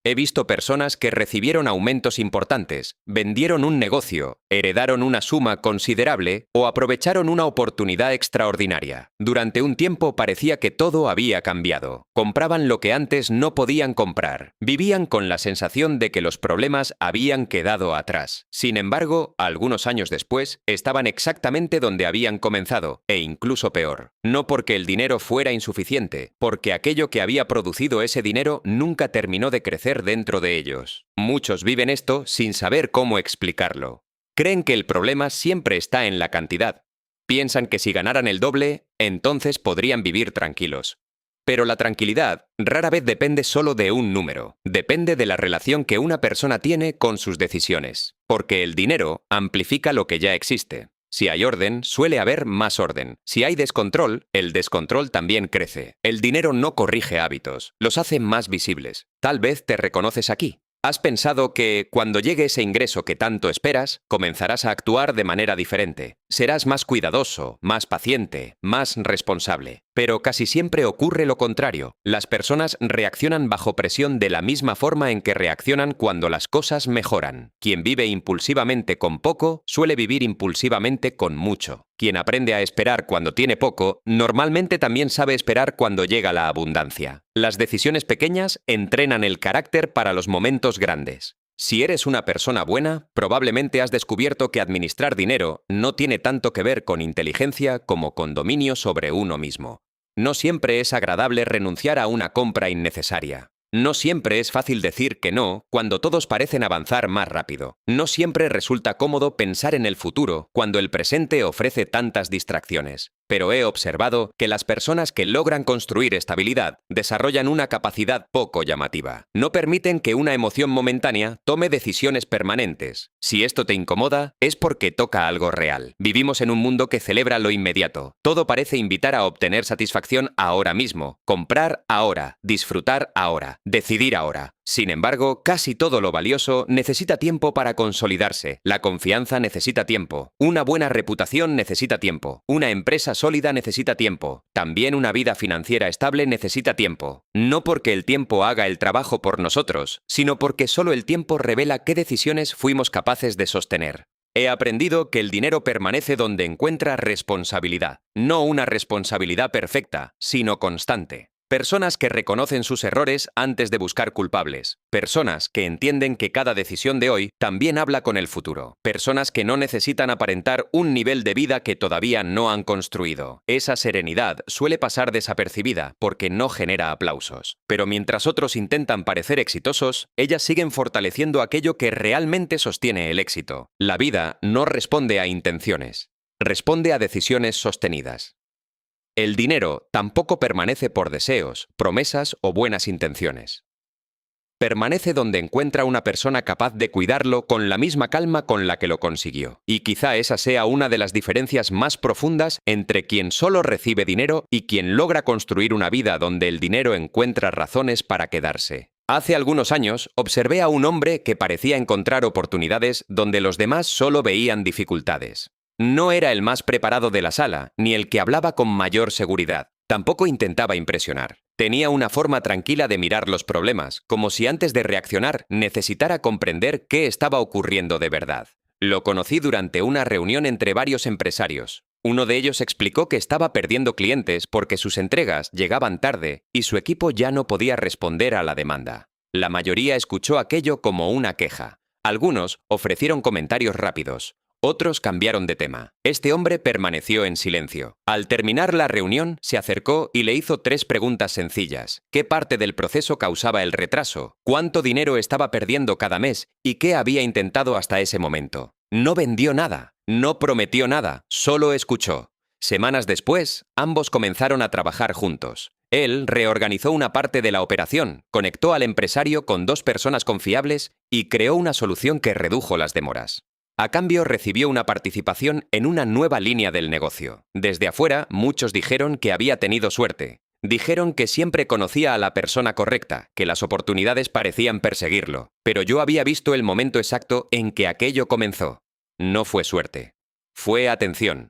Speaker 1: He visto personas que recibieron aumentos importantes, vendieron un negocio, heredaron una suma considerable o aprovecharon una oportunidad extraordinaria. Durante un tiempo parecía que todo había cambiado. Compraban lo que antes no podían comprar. Vivían con la sensación de que los problemas habían quedado atrás. Sin embargo, algunos años después, estaban exactamente donde habían comenzado, e incluso peor. No porque el dinero fuera insuficiente, porque aquello que había producido ese dinero nunca terminó de crecer dentro de ellos. Muchos viven esto sin saber cómo explicarlo. Creen que el problema siempre está en la cantidad. Piensan que si ganaran el doble, entonces podrían vivir tranquilos. Pero la tranquilidad rara vez depende solo de un número. Depende de la relación que una persona tiene con sus decisiones. Porque el dinero amplifica lo que ya existe. Si hay orden, suele haber más orden. Si hay descontrol, el descontrol también crece. El dinero no corrige hábitos, los hace más visibles. Tal vez te reconoces aquí. ¿Has pensado que, cuando llegue ese ingreso que tanto esperas, comenzarás a actuar de manera diferente? Serás más cuidadoso, más paciente, más responsable. Pero casi siempre ocurre lo contrario. Las personas reaccionan bajo presión de la misma forma en que reaccionan cuando las cosas mejoran. Quien vive impulsivamente con poco, suele vivir impulsivamente con mucho. Quien aprende a esperar cuando tiene poco, normalmente también sabe esperar cuando llega la abundancia. Las decisiones pequeñas entrenan el carácter para los momentos grandes. Si eres una persona buena, probablemente has descubierto que administrar dinero no tiene tanto que ver con inteligencia como con dominio sobre uno mismo. No siempre es agradable renunciar a una compra innecesaria. No siempre es fácil decir que no cuando todos parecen avanzar más rápido. No siempre resulta cómodo pensar en el futuro cuando el presente ofrece tantas distracciones. Pero he observado que las personas que logran construir estabilidad desarrollan una capacidad poco llamativa. No permiten que una emoción momentánea tome decisiones permanentes. Si esto te incomoda, es porque toca algo real. Vivimos en un mundo que celebra lo inmediato. Todo parece invitar a obtener satisfacción ahora mismo, comprar ahora, disfrutar ahora, decidir ahora. Sin embargo, casi todo lo valioso necesita tiempo para consolidarse. La confianza necesita tiempo. Una buena reputación necesita tiempo. Una empresa sólida necesita tiempo. También una vida financiera estable necesita tiempo. No porque el tiempo haga el trabajo por nosotros, sino porque solo el tiempo revela qué decisiones fuimos capaces de sostener. He aprendido que el dinero permanece donde encuentra responsabilidad. No una responsabilidad perfecta, sino constante. Personas que reconocen sus errores antes de buscar culpables. Personas que entienden que cada decisión de hoy también habla con el futuro. Personas que no necesitan aparentar un nivel de vida que todavía no han construido. Esa serenidad suele pasar desapercibida porque no genera aplausos. Pero mientras otros intentan parecer exitosos, ellas siguen fortaleciendo aquello que realmente sostiene el éxito. La vida no responde a intenciones. Responde a decisiones sostenidas. El dinero tampoco permanece por deseos, promesas o buenas intenciones. Permanece donde encuentra una persona capaz de cuidarlo con la misma calma con la que lo consiguió. Y quizá esa sea una de las diferencias más profundas entre quien solo recibe dinero y quien logra construir una vida donde el dinero encuentra razones para quedarse. Hace algunos años observé a un hombre que parecía encontrar oportunidades donde los demás solo veían dificultades. No era el más preparado de la sala, ni el que hablaba con mayor seguridad. Tampoco intentaba impresionar. Tenía una forma tranquila de mirar los problemas, como si antes de reaccionar necesitara comprender qué estaba ocurriendo de verdad. Lo conocí durante una reunión entre varios empresarios. Uno de ellos explicó que estaba perdiendo clientes porque sus entregas llegaban tarde y su equipo ya no podía responder a la demanda. La mayoría escuchó aquello como una queja. Algunos ofrecieron comentarios rápidos. Otros cambiaron de tema. Este hombre permaneció en silencio. Al terminar la reunión, se acercó y le hizo 3 preguntas sencillas. ¿Qué parte del proceso causaba el retraso? ¿Cuánto dinero estaba perdiendo cada mes? ¿Y qué había intentado hasta ese momento? No vendió nada, no prometió nada, solo escuchó. Semanas después, ambos comenzaron a trabajar juntos. Él reorganizó una parte de la operación, conectó al empresario con 2 personas confiables y creó una solución que redujo las demoras. A cambio, recibió una participación en una nueva línea del negocio. Desde afuera, muchos dijeron que había tenido suerte. Dijeron que siempre conocía a la persona correcta, que las oportunidades parecían perseguirlo. Pero yo había visto el momento exacto en que aquello comenzó. No fue suerte. Fue atención.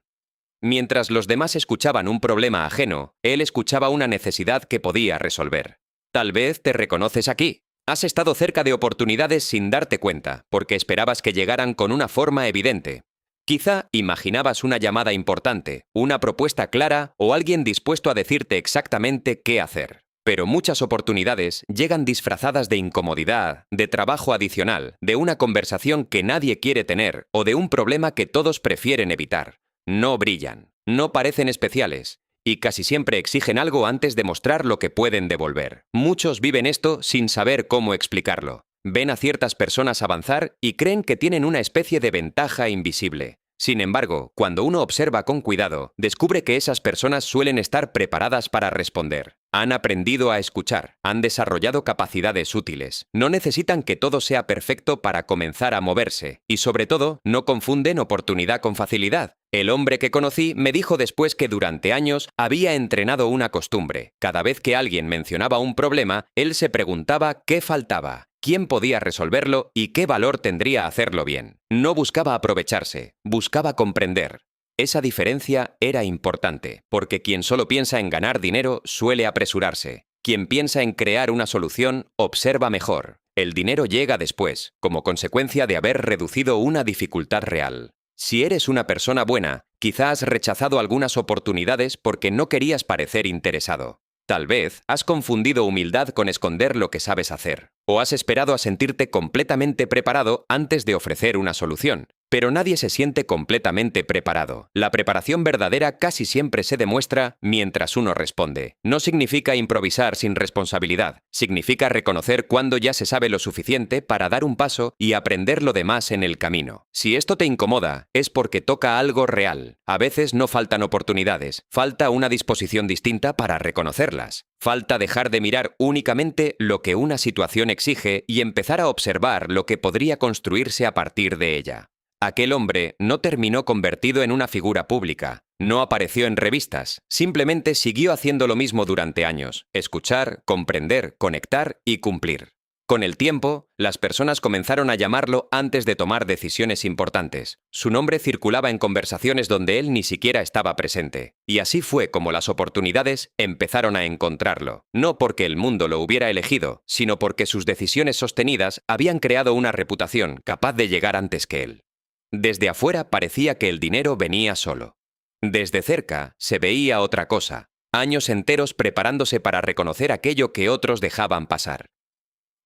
Speaker 1: Mientras los demás escuchaban un problema ajeno, él escuchaba una necesidad que podía resolver. Tal vez te reconoces aquí. Has estado cerca de oportunidades sin darte cuenta, porque esperabas que llegaran con una forma evidente. Quizá imaginabas una llamada importante, una propuesta clara o alguien dispuesto a decirte exactamente qué hacer. Pero muchas oportunidades llegan disfrazadas de incomodidad, de trabajo adicional, de una conversación que nadie quiere tener o de un problema que todos prefieren evitar. No brillan, no parecen especiales. Y casi siempre exigen algo antes de mostrar lo que pueden devolver. Muchos viven esto sin saber cómo explicarlo. Ven a ciertas personas avanzar y creen que tienen una especie de ventaja invisible. Sin embargo, cuando uno observa con cuidado, descubre que esas personas suelen estar preparadas para responder. Han aprendido a escuchar, han desarrollado capacidades útiles. No necesitan que todo sea perfecto para comenzar a moverse. Y sobre todo, no confunden oportunidad con facilidad. El hombre que conocí me dijo después que durante años había entrenado una costumbre. Cada vez que alguien mencionaba un problema, él se preguntaba qué faltaba. quién podía resolverlo y qué valor tendría hacerlo bien. No buscaba aprovecharse, buscaba comprender. Esa diferencia era importante, porque quien solo piensa en ganar dinero suele apresurarse. Quien piensa en crear una solución observa mejor. El dinero llega después, como consecuencia de haber reducido una dificultad real. Si eres una persona buena, quizá has rechazado algunas oportunidades porque no querías parecer interesado. Tal vez has confundido humildad con esconder lo que sabes hacer, o has esperado a sentirte completamente preparado antes de ofrecer una solución. Pero nadie se siente completamente preparado. La preparación verdadera casi siempre se demuestra mientras uno responde. No significa improvisar sin responsabilidad. Significa reconocer cuándo ya se sabe lo suficiente para dar un paso y aprender lo demás en el camino. Si esto te incomoda, es porque toca algo real. A veces no faltan oportunidades, falta una disposición distinta para reconocerlas. Falta dejar de mirar únicamente lo que una situación exige y empezar a observar lo que podría construirse a partir de ella. Aquel hombre no terminó convertido en una figura pública, no apareció en revistas, simplemente siguió haciendo lo mismo durante años: escuchar, comprender, conectar y cumplir. Con el tiempo, las personas comenzaron a llamarlo antes de tomar decisiones importantes. Su nombre circulaba en conversaciones donde él ni siquiera estaba presente. Y así fue como las oportunidades empezaron a encontrarlo. No porque el mundo lo hubiera elegido, sino porque sus decisiones sostenidas habían creado una reputación capaz de llegar antes que él. Desde afuera parecía que el dinero venía solo. Desde cerca se veía otra cosa, años enteros preparándose para reconocer aquello que otros dejaban pasar.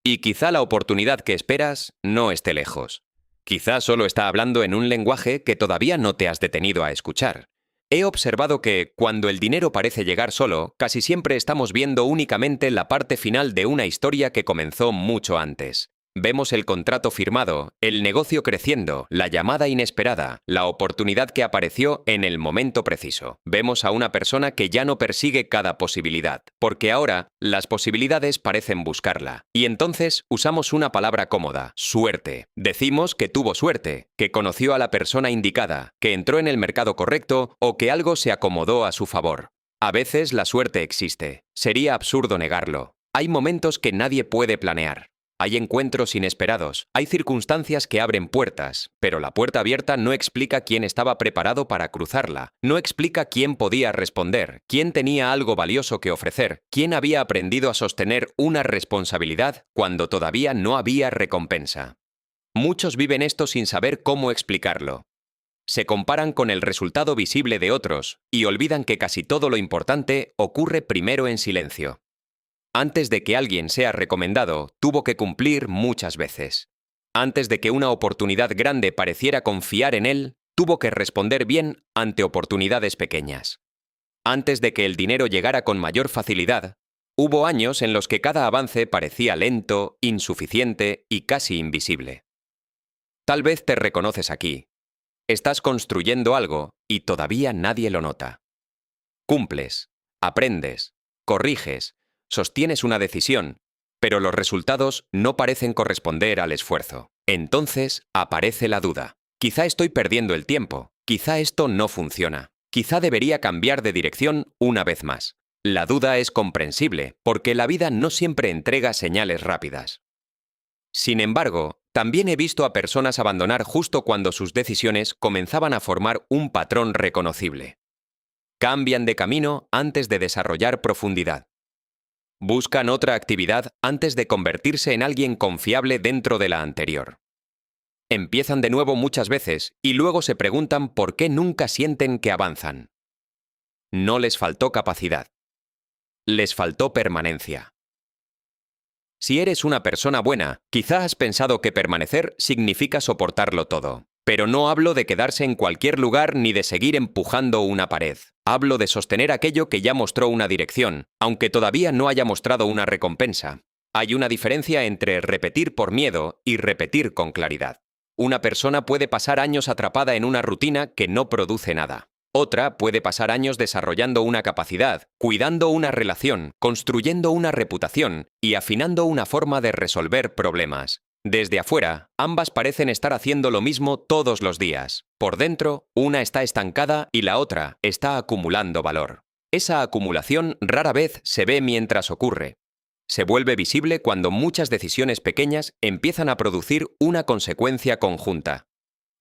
Speaker 1: Y quizá la oportunidad que esperas no esté lejos. Quizá solo está hablando en un lenguaje que todavía no te has detenido a escuchar. He observado que, cuando el dinero parece llegar solo, casi siempre estamos viendo únicamente la parte final de una historia que comenzó mucho antes. Vemos el contrato firmado, el negocio creciendo, la llamada inesperada, la oportunidad que apareció en el momento preciso. Vemos a una persona que ya no persigue cada posibilidad, porque ahora las posibilidades parecen buscarla. Y entonces usamos una palabra cómoda: suerte. Decimos que tuvo suerte, que conoció a la persona indicada, que entró en el mercado correcto o que algo se acomodó a su favor. A veces la suerte existe. Sería absurdo negarlo. Hay momentos que nadie puede planear. Hay encuentros inesperados, hay circunstancias que abren puertas, pero la puerta abierta no explica quién estaba preparado para cruzarla, no explica quién podía responder, quién tenía algo valioso que ofrecer, quién había aprendido a sostener una responsabilidad cuando todavía no había recompensa. Muchos viven esto sin saber cómo explicarlo. Se comparan con el resultado visible de otros y olvidan que casi todo lo importante ocurre primero en silencio. Antes de que alguien sea recomendado, tuvo que cumplir muchas veces. Antes de que una oportunidad grande pareciera confiar en él, tuvo que responder bien ante oportunidades pequeñas. Antes de que el dinero llegara con mayor facilidad, hubo años en los que cada avance parecía lento, insuficiente y casi invisible. Tal vez te reconoces aquí. Estás construyendo algo y todavía nadie lo nota. Cumples, aprendes, corriges, sostienes una decisión, pero los resultados no parecen corresponder al esfuerzo. Entonces aparece la duda. Quizá estoy perdiendo el tiempo, quizá esto no funciona, quizá debería cambiar de dirección una vez más. La duda es comprensible, porque la vida no siempre entrega señales rápidas. Sin embargo, también he visto a personas abandonar justo cuando sus decisiones comenzaban a formar un patrón reconocible. Cambian de camino antes de desarrollar profundidad. Buscan otra actividad antes de convertirse en alguien confiable dentro de la anterior. Empiezan de nuevo muchas veces y luego se preguntan por qué nunca sienten que avanzan. No les faltó capacidad. Les faltó permanencia. Si eres una persona buena, quizá has pensado que permanecer significa soportarlo todo. Pero no hablo de quedarse en cualquier lugar ni de seguir empujando una pared. Hablo de sostener aquello que ya mostró una dirección, aunque todavía no haya mostrado una recompensa. Hay una diferencia entre repetir por miedo y repetir con claridad. Una persona puede pasar años atrapada en una rutina que no produce nada. Otra puede pasar años desarrollando una capacidad, cuidando una relación, construyendo una reputación y afinando una forma de resolver problemas. Desde afuera, ambas parecen estar haciendo lo mismo todos los días. Por dentro, una está estancada y la otra está acumulando valor. Esa acumulación rara vez se ve mientras ocurre. Se vuelve visible cuando muchas decisiones pequeñas empiezan a producir una consecuencia conjunta.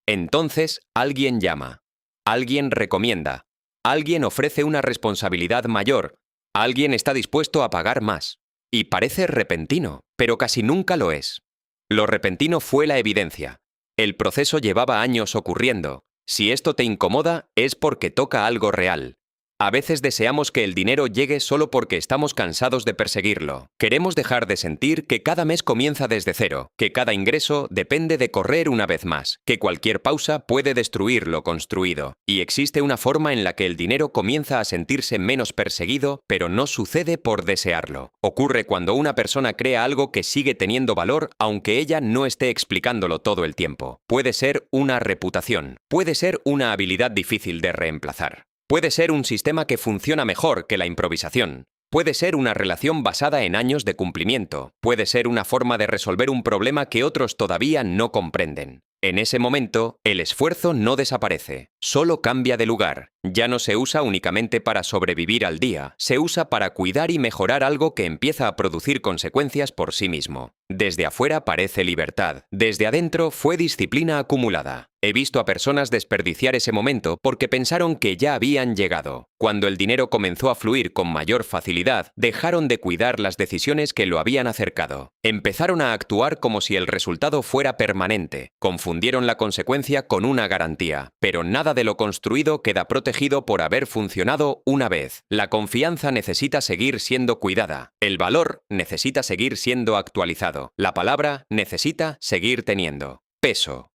Speaker 1: Entonces, alguien llama, alguien recomienda, alguien ofrece una responsabilidad mayor, alguien está dispuesto a pagar más. Y parece repentino, pero casi nunca lo es. Lo repentino fue la evidencia. El proceso llevaba años ocurriendo. Si esto te incomoda, es porque toca algo real. A veces deseamos que el dinero llegue solo porque estamos cansados de perseguirlo. Queremos dejar de sentir que cada mes comienza desde cero, que cada ingreso depende de correr una vez más, que cualquier pausa puede destruir lo construido. Y existe una forma en la que el dinero comienza a sentirse menos perseguido, pero no sucede por desearlo. Ocurre cuando una persona crea algo que sigue teniendo valor, aunque ella no esté explicándolo todo el tiempo. Puede ser una reputación, puede ser una habilidad difícil de reemplazar. Puede ser un sistema que funciona mejor que la improvisación. Puede ser una relación basada en años de cumplimiento. Puede ser una forma de resolver un problema que otros todavía no comprenden. En ese momento, el esfuerzo no desaparece, solo cambia de lugar. Ya no se usa únicamente para sobrevivir al día, se usa para cuidar y mejorar algo que empieza a producir consecuencias por sí mismo. Desde afuera parece libertad, desde adentro fue disciplina acumulada. He visto a personas desperdiciar ese momento porque pensaron que ya habían llegado. Cuando el dinero comenzó a fluir con mayor facilidad, dejaron de cuidar las decisiones que lo habían acercado. Empezaron a actuar como si el resultado fuera permanente. Confundieron la consecuencia con una garantía, pero nada de lo construido queda protegido por haber funcionado una vez. La confianza necesita seguir siendo cuidada. El valor necesita seguir siendo actualizado. La palabra necesita seguir teniendo peso.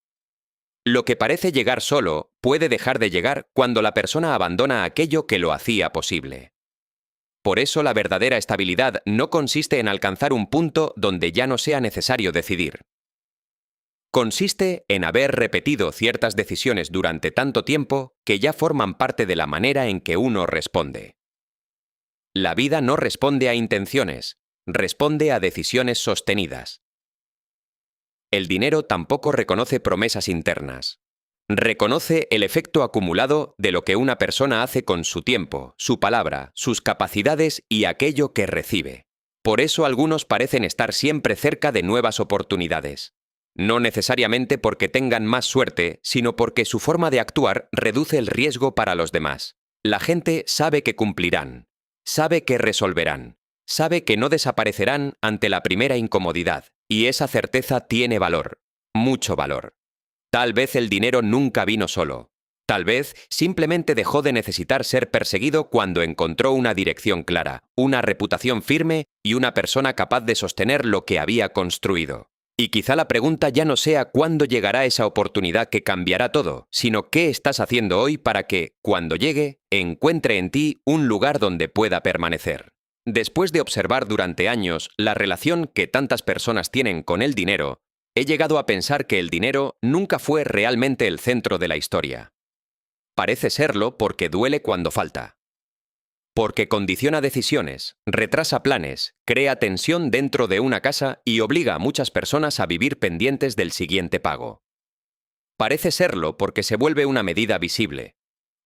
Speaker 1: Lo que parece llegar solo puede dejar de llegar cuando la persona abandona aquello que lo hacía posible. Por eso la verdadera estabilidad no consiste en alcanzar un punto donde ya no sea necesario decidir. Consiste en haber repetido ciertas decisiones durante tanto tiempo que ya forman parte de la manera en que uno responde. La vida no responde a intenciones, responde a decisiones sostenidas. El dinero tampoco reconoce promesas internas. Reconoce el efecto acumulado de lo que una persona hace con su tiempo, su palabra, sus capacidades y aquello que recibe. Por eso algunos parecen estar siempre cerca de nuevas oportunidades. No necesariamente porque tengan más suerte, sino porque su forma de actuar reduce el riesgo para los demás. La gente sabe que cumplirán, sabe que resolverán, sabe que no desaparecerán ante la primera incomodidad, y esa certeza tiene valor, mucho valor. Tal vez el dinero nunca vino solo. Tal vez simplemente dejó de necesitar ser perseguido cuando encontró una dirección clara, una reputación firme y una persona capaz de sostener lo que había construido. Y quizá la pregunta ya no sea cuándo llegará esa oportunidad que cambiará todo, sino qué estás haciendo hoy para que, cuando llegue, encuentre en ti un lugar donde pueda permanecer. Después de observar durante años la relación que tantas personas tienen con el dinero, he llegado a pensar que el dinero nunca fue realmente el centro de la historia. Parece serlo porque duele cuando falta. Porque condiciona decisiones, retrasa planes, crea tensión dentro de una casa y obliga a muchas personas a vivir pendientes del siguiente pago. Parece serlo porque se vuelve una medida visible.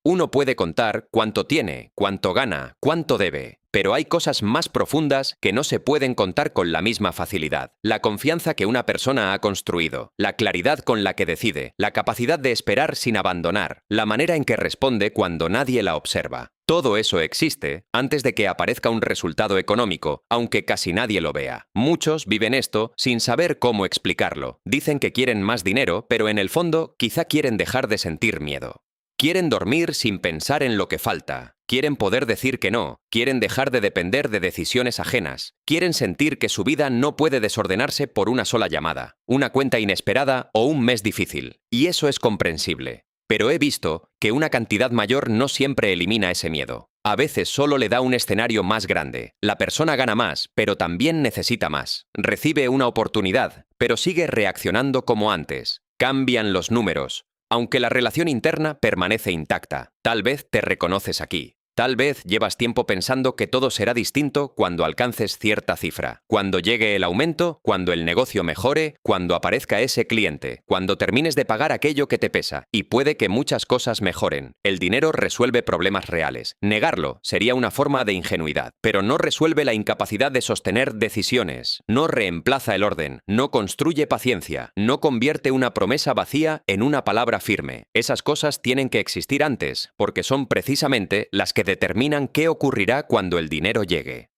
Speaker 1: Uno puede contar cuánto tiene, cuánto gana, cuánto debe, pero hay cosas más profundas que no se pueden contar con la misma facilidad. La confianza que una persona ha construido, la claridad con la que decide, la capacidad de esperar sin abandonar, la manera en que responde cuando nadie la observa. Todo eso existe antes de que aparezca un resultado económico, aunque casi nadie lo vea. Muchos viven esto sin saber cómo explicarlo. Dicen que quieren más dinero, pero en el fondo quizá quieren dejar de sentir miedo. Quieren dormir sin pensar en lo que falta. Quieren poder decir que no. Quieren dejar de depender de decisiones ajenas. Quieren sentir que su vida no puede desordenarse por una sola llamada, una cuenta inesperada o un mes difícil. Y eso es comprensible. Pero he visto que una cantidad mayor no siempre elimina ese miedo. A veces solo le da un escenario más grande. La persona gana más, pero también necesita más. Recibe una oportunidad, pero sigue reaccionando como antes. Cambian los números. Aunque la relación interna permanece intacta, tal vez te reconoces aquí. Tal vez llevas tiempo pensando que todo será distinto cuando alcances cierta cifra, cuando llegue el aumento, cuando el negocio mejore, cuando aparezca ese cliente, cuando termines de pagar aquello que te pesa, y puede que muchas cosas mejoren. El dinero resuelve problemas reales. Negarlo sería una forma de ingenuidad, pero no resuelve la incapacidad de sostener decisiones, no reemplaza el orden, no construye paciencia, no convierte una promesa vacía en una palabra firme. Esas cosas tienen que existir antes, porque son precisamente las que determinan qué ocurrirá cuando el dinero llegue.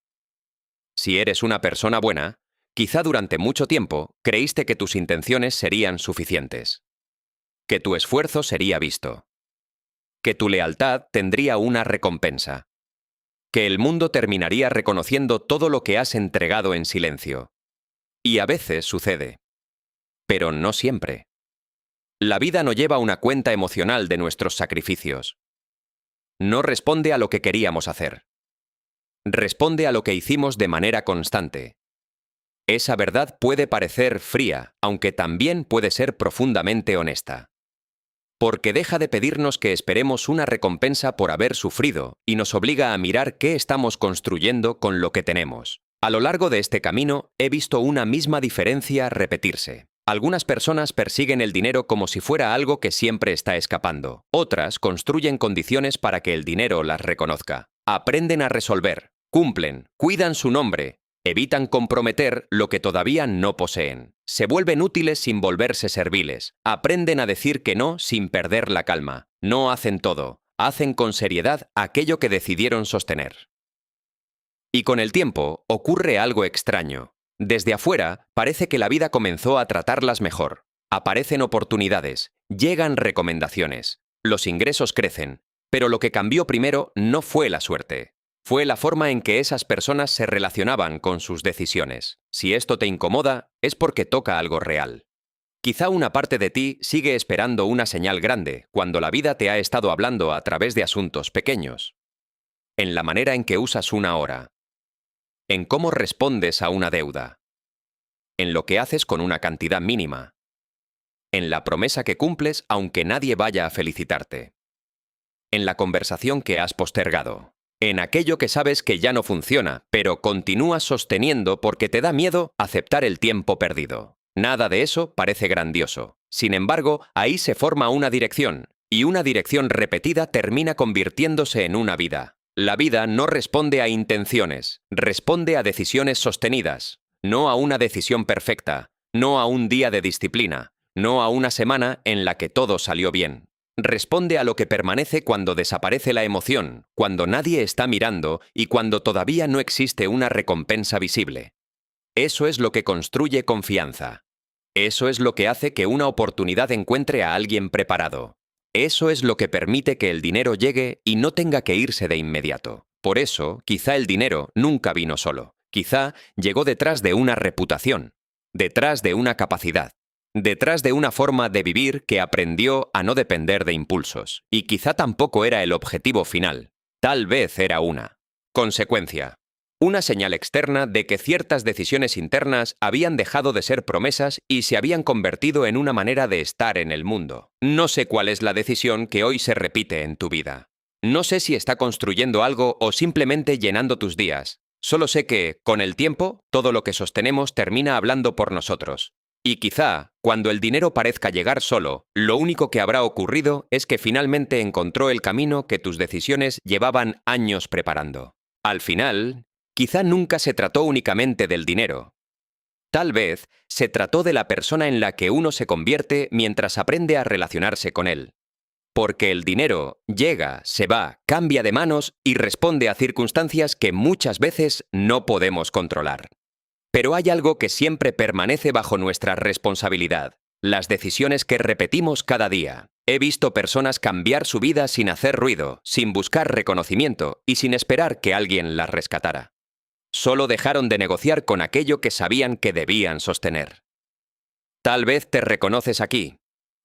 Speaker 1: Si eres una persona buena, quizá durante mucho tiempo creíste que tus intenciones serían suficientes, que tu esfuerzo sería visto, que tu lealtad tendría una recompensa, que el mundo terminaría reconociendo todo lo que has entregado en silencio. Y a veces sucede, pero no siempre. La vida no lleva una cuenta emocional de nuestros sacrificios. No responde a lo que queríamos hacer. Responde a lo que hicimos de manera constante. Esa verdad puede parecer fría, aunque también puede ser profundamente honesta. Porque deja de pedirnos que esperemos una recompensa por haber sufrido y nos obliga a mirar qué estamos construyendo con lo que tenemos. A lo largo de este camino he visto una misma diferencia repetirse. Algunas personas persiguen el dinero como si fuera algo que siempre está escapando. Otras construyen condiciones para que el dinero las reconozca. Aprenden a resolver, cumplen, cuidan su nombre, evitan comprometer lo que todavía no poseen. Se vuelven útiles sin volverse serviles. Aprenden a decir que no sin perder la calma. No hacen todo. Hacen con seriedad aquello que decidieron sostener. Y con el tiempo ocurre algo extraño. Desde afuera parece que la vida comenzó a tratarlas mejor. Aparecen oportunidades, llegan recomendaciones, los ingresos crecen, pero lo que cambió primero no fue la suerte. Fue la forma en que esas personas se relacionaban con sus decisiones. Si esto te incomoda, es porque toca algo real. Quizá una parte de ti sigue esperando una señal grande cuando la vida te ha estado hablando a través de asuntos pequeños. En la manera en que usas una hora. En cómo respondes a una deuda. En lo que haces con una cantidad mínima. En la promesa que cumples aunque nadie vaya a felicitarte. En la conversación que has postergado. En aquello que sabes que ya no funciona, pero continúas sosteniendo porque te da miedo aceptar el tiempo perdido. Nada de eso parece grandioso. Sin embargo, ahí se forma una dirección, y una dirección repetida termina convirtiéndose en una vida. La vida no responde a intenciones, responde a decisiones sostenidas, no a una decisión perfecta, no a un día de disciplina, no a una semana en la que todo salió bien. Responde a lo que permanece cuando desaparece la emoción, cuando nadie está mirando y cuando todavía no existe una recompensa visible. Eso es lo que construye confianza. Eso es lo que hace que una oportunidad encuentre a alguien preparado. Eso es lo que permite que el dinero llegue y no tenga que irse de inmediato. Por eso, quizá el dinero nunca vino solo. Quizá llegó detrás de una reputación, detrás de una capacidad, detrás de una forma de vivir que aprendió a no depender de impulsos. Y quizá tampoco era el objetivo final. Tal vez era una consecuencia. Una señal externa de que ciertas decisiones internas habían dejado de ser promesas y se habían convertido en una manera de estar en el mundo. No sé cuál es la decisión que hoy se repite en tu vida. No sé si está construyendo algo o simplemente llenando tus días. Solo sé que, con el tiempo, todo lo que sostenemos termina hablando por nosotros. Y quizá, cuando el dinero parezca llegar solo, lo único que habrá ocurrido es que finalmente encontró el camino que tus decisiones llevaban años preparando. Al final, quizá nunca se trató únicamente del dinero. Tal vez se trató de la persona en la que uno se convierte mientras aprende a relacionarse con él. Porque el dinero llega, se va, cambia de manos y responde a circunstancias que muchas veces no podemos controlar. Pero hay algo que siempre permanece bajo nuestra responsabilidad: las decisiones que repetimos cada día. He visto personas cambiar su vida sin hacer ruido, sin buscar reconocimiento y sin esperar que alguien las rescatara. Solo dejaron de negociar con aquello que sabían que debían sostener. Tal vez te reconoces aquí.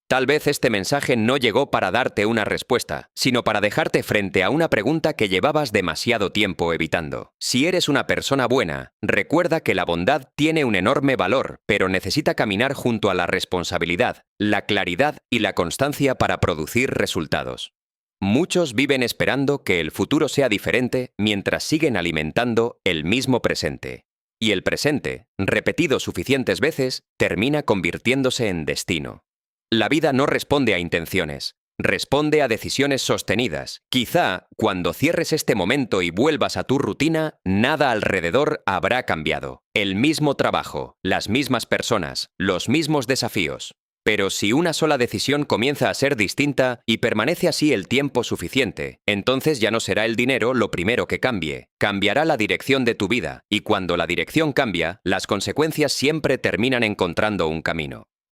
Speaker 1: Tal vez este mensaje no llegó para darte una respuesta, sino para dejarte frente a una pregunta que llevabas demasiado tiempo evitando. Si eres una persona buena, recuerda que la bondad tiene un enorme valor, pero necesita caminar junto a la responsabilidad, la claridad y la constancia para producir resultados. Muchos viven esperando que el futuro sea diferente mientras siguen alimentando el mismo presente. Y el presente, repetido suficientes veces, termina convirtiéndose en destino. La vida no responde a intenciones, responde a decisiones sostenidas. Quizá, cuando cierres este momento y vuelvas a tu rutina, nada alrededor habrá cambiado. El mismo trabajo, las mismas personas, los mismos desafíos. Pero si una sola decisión comienza a ser distinta y permanece así el tiempo suficiente, entonces ya no será el dinero lo primero que cambie. Cambiará la dirección de tu vida, y cuando la dirección cambia, las consecuencias siempre terminan encontrando un camino.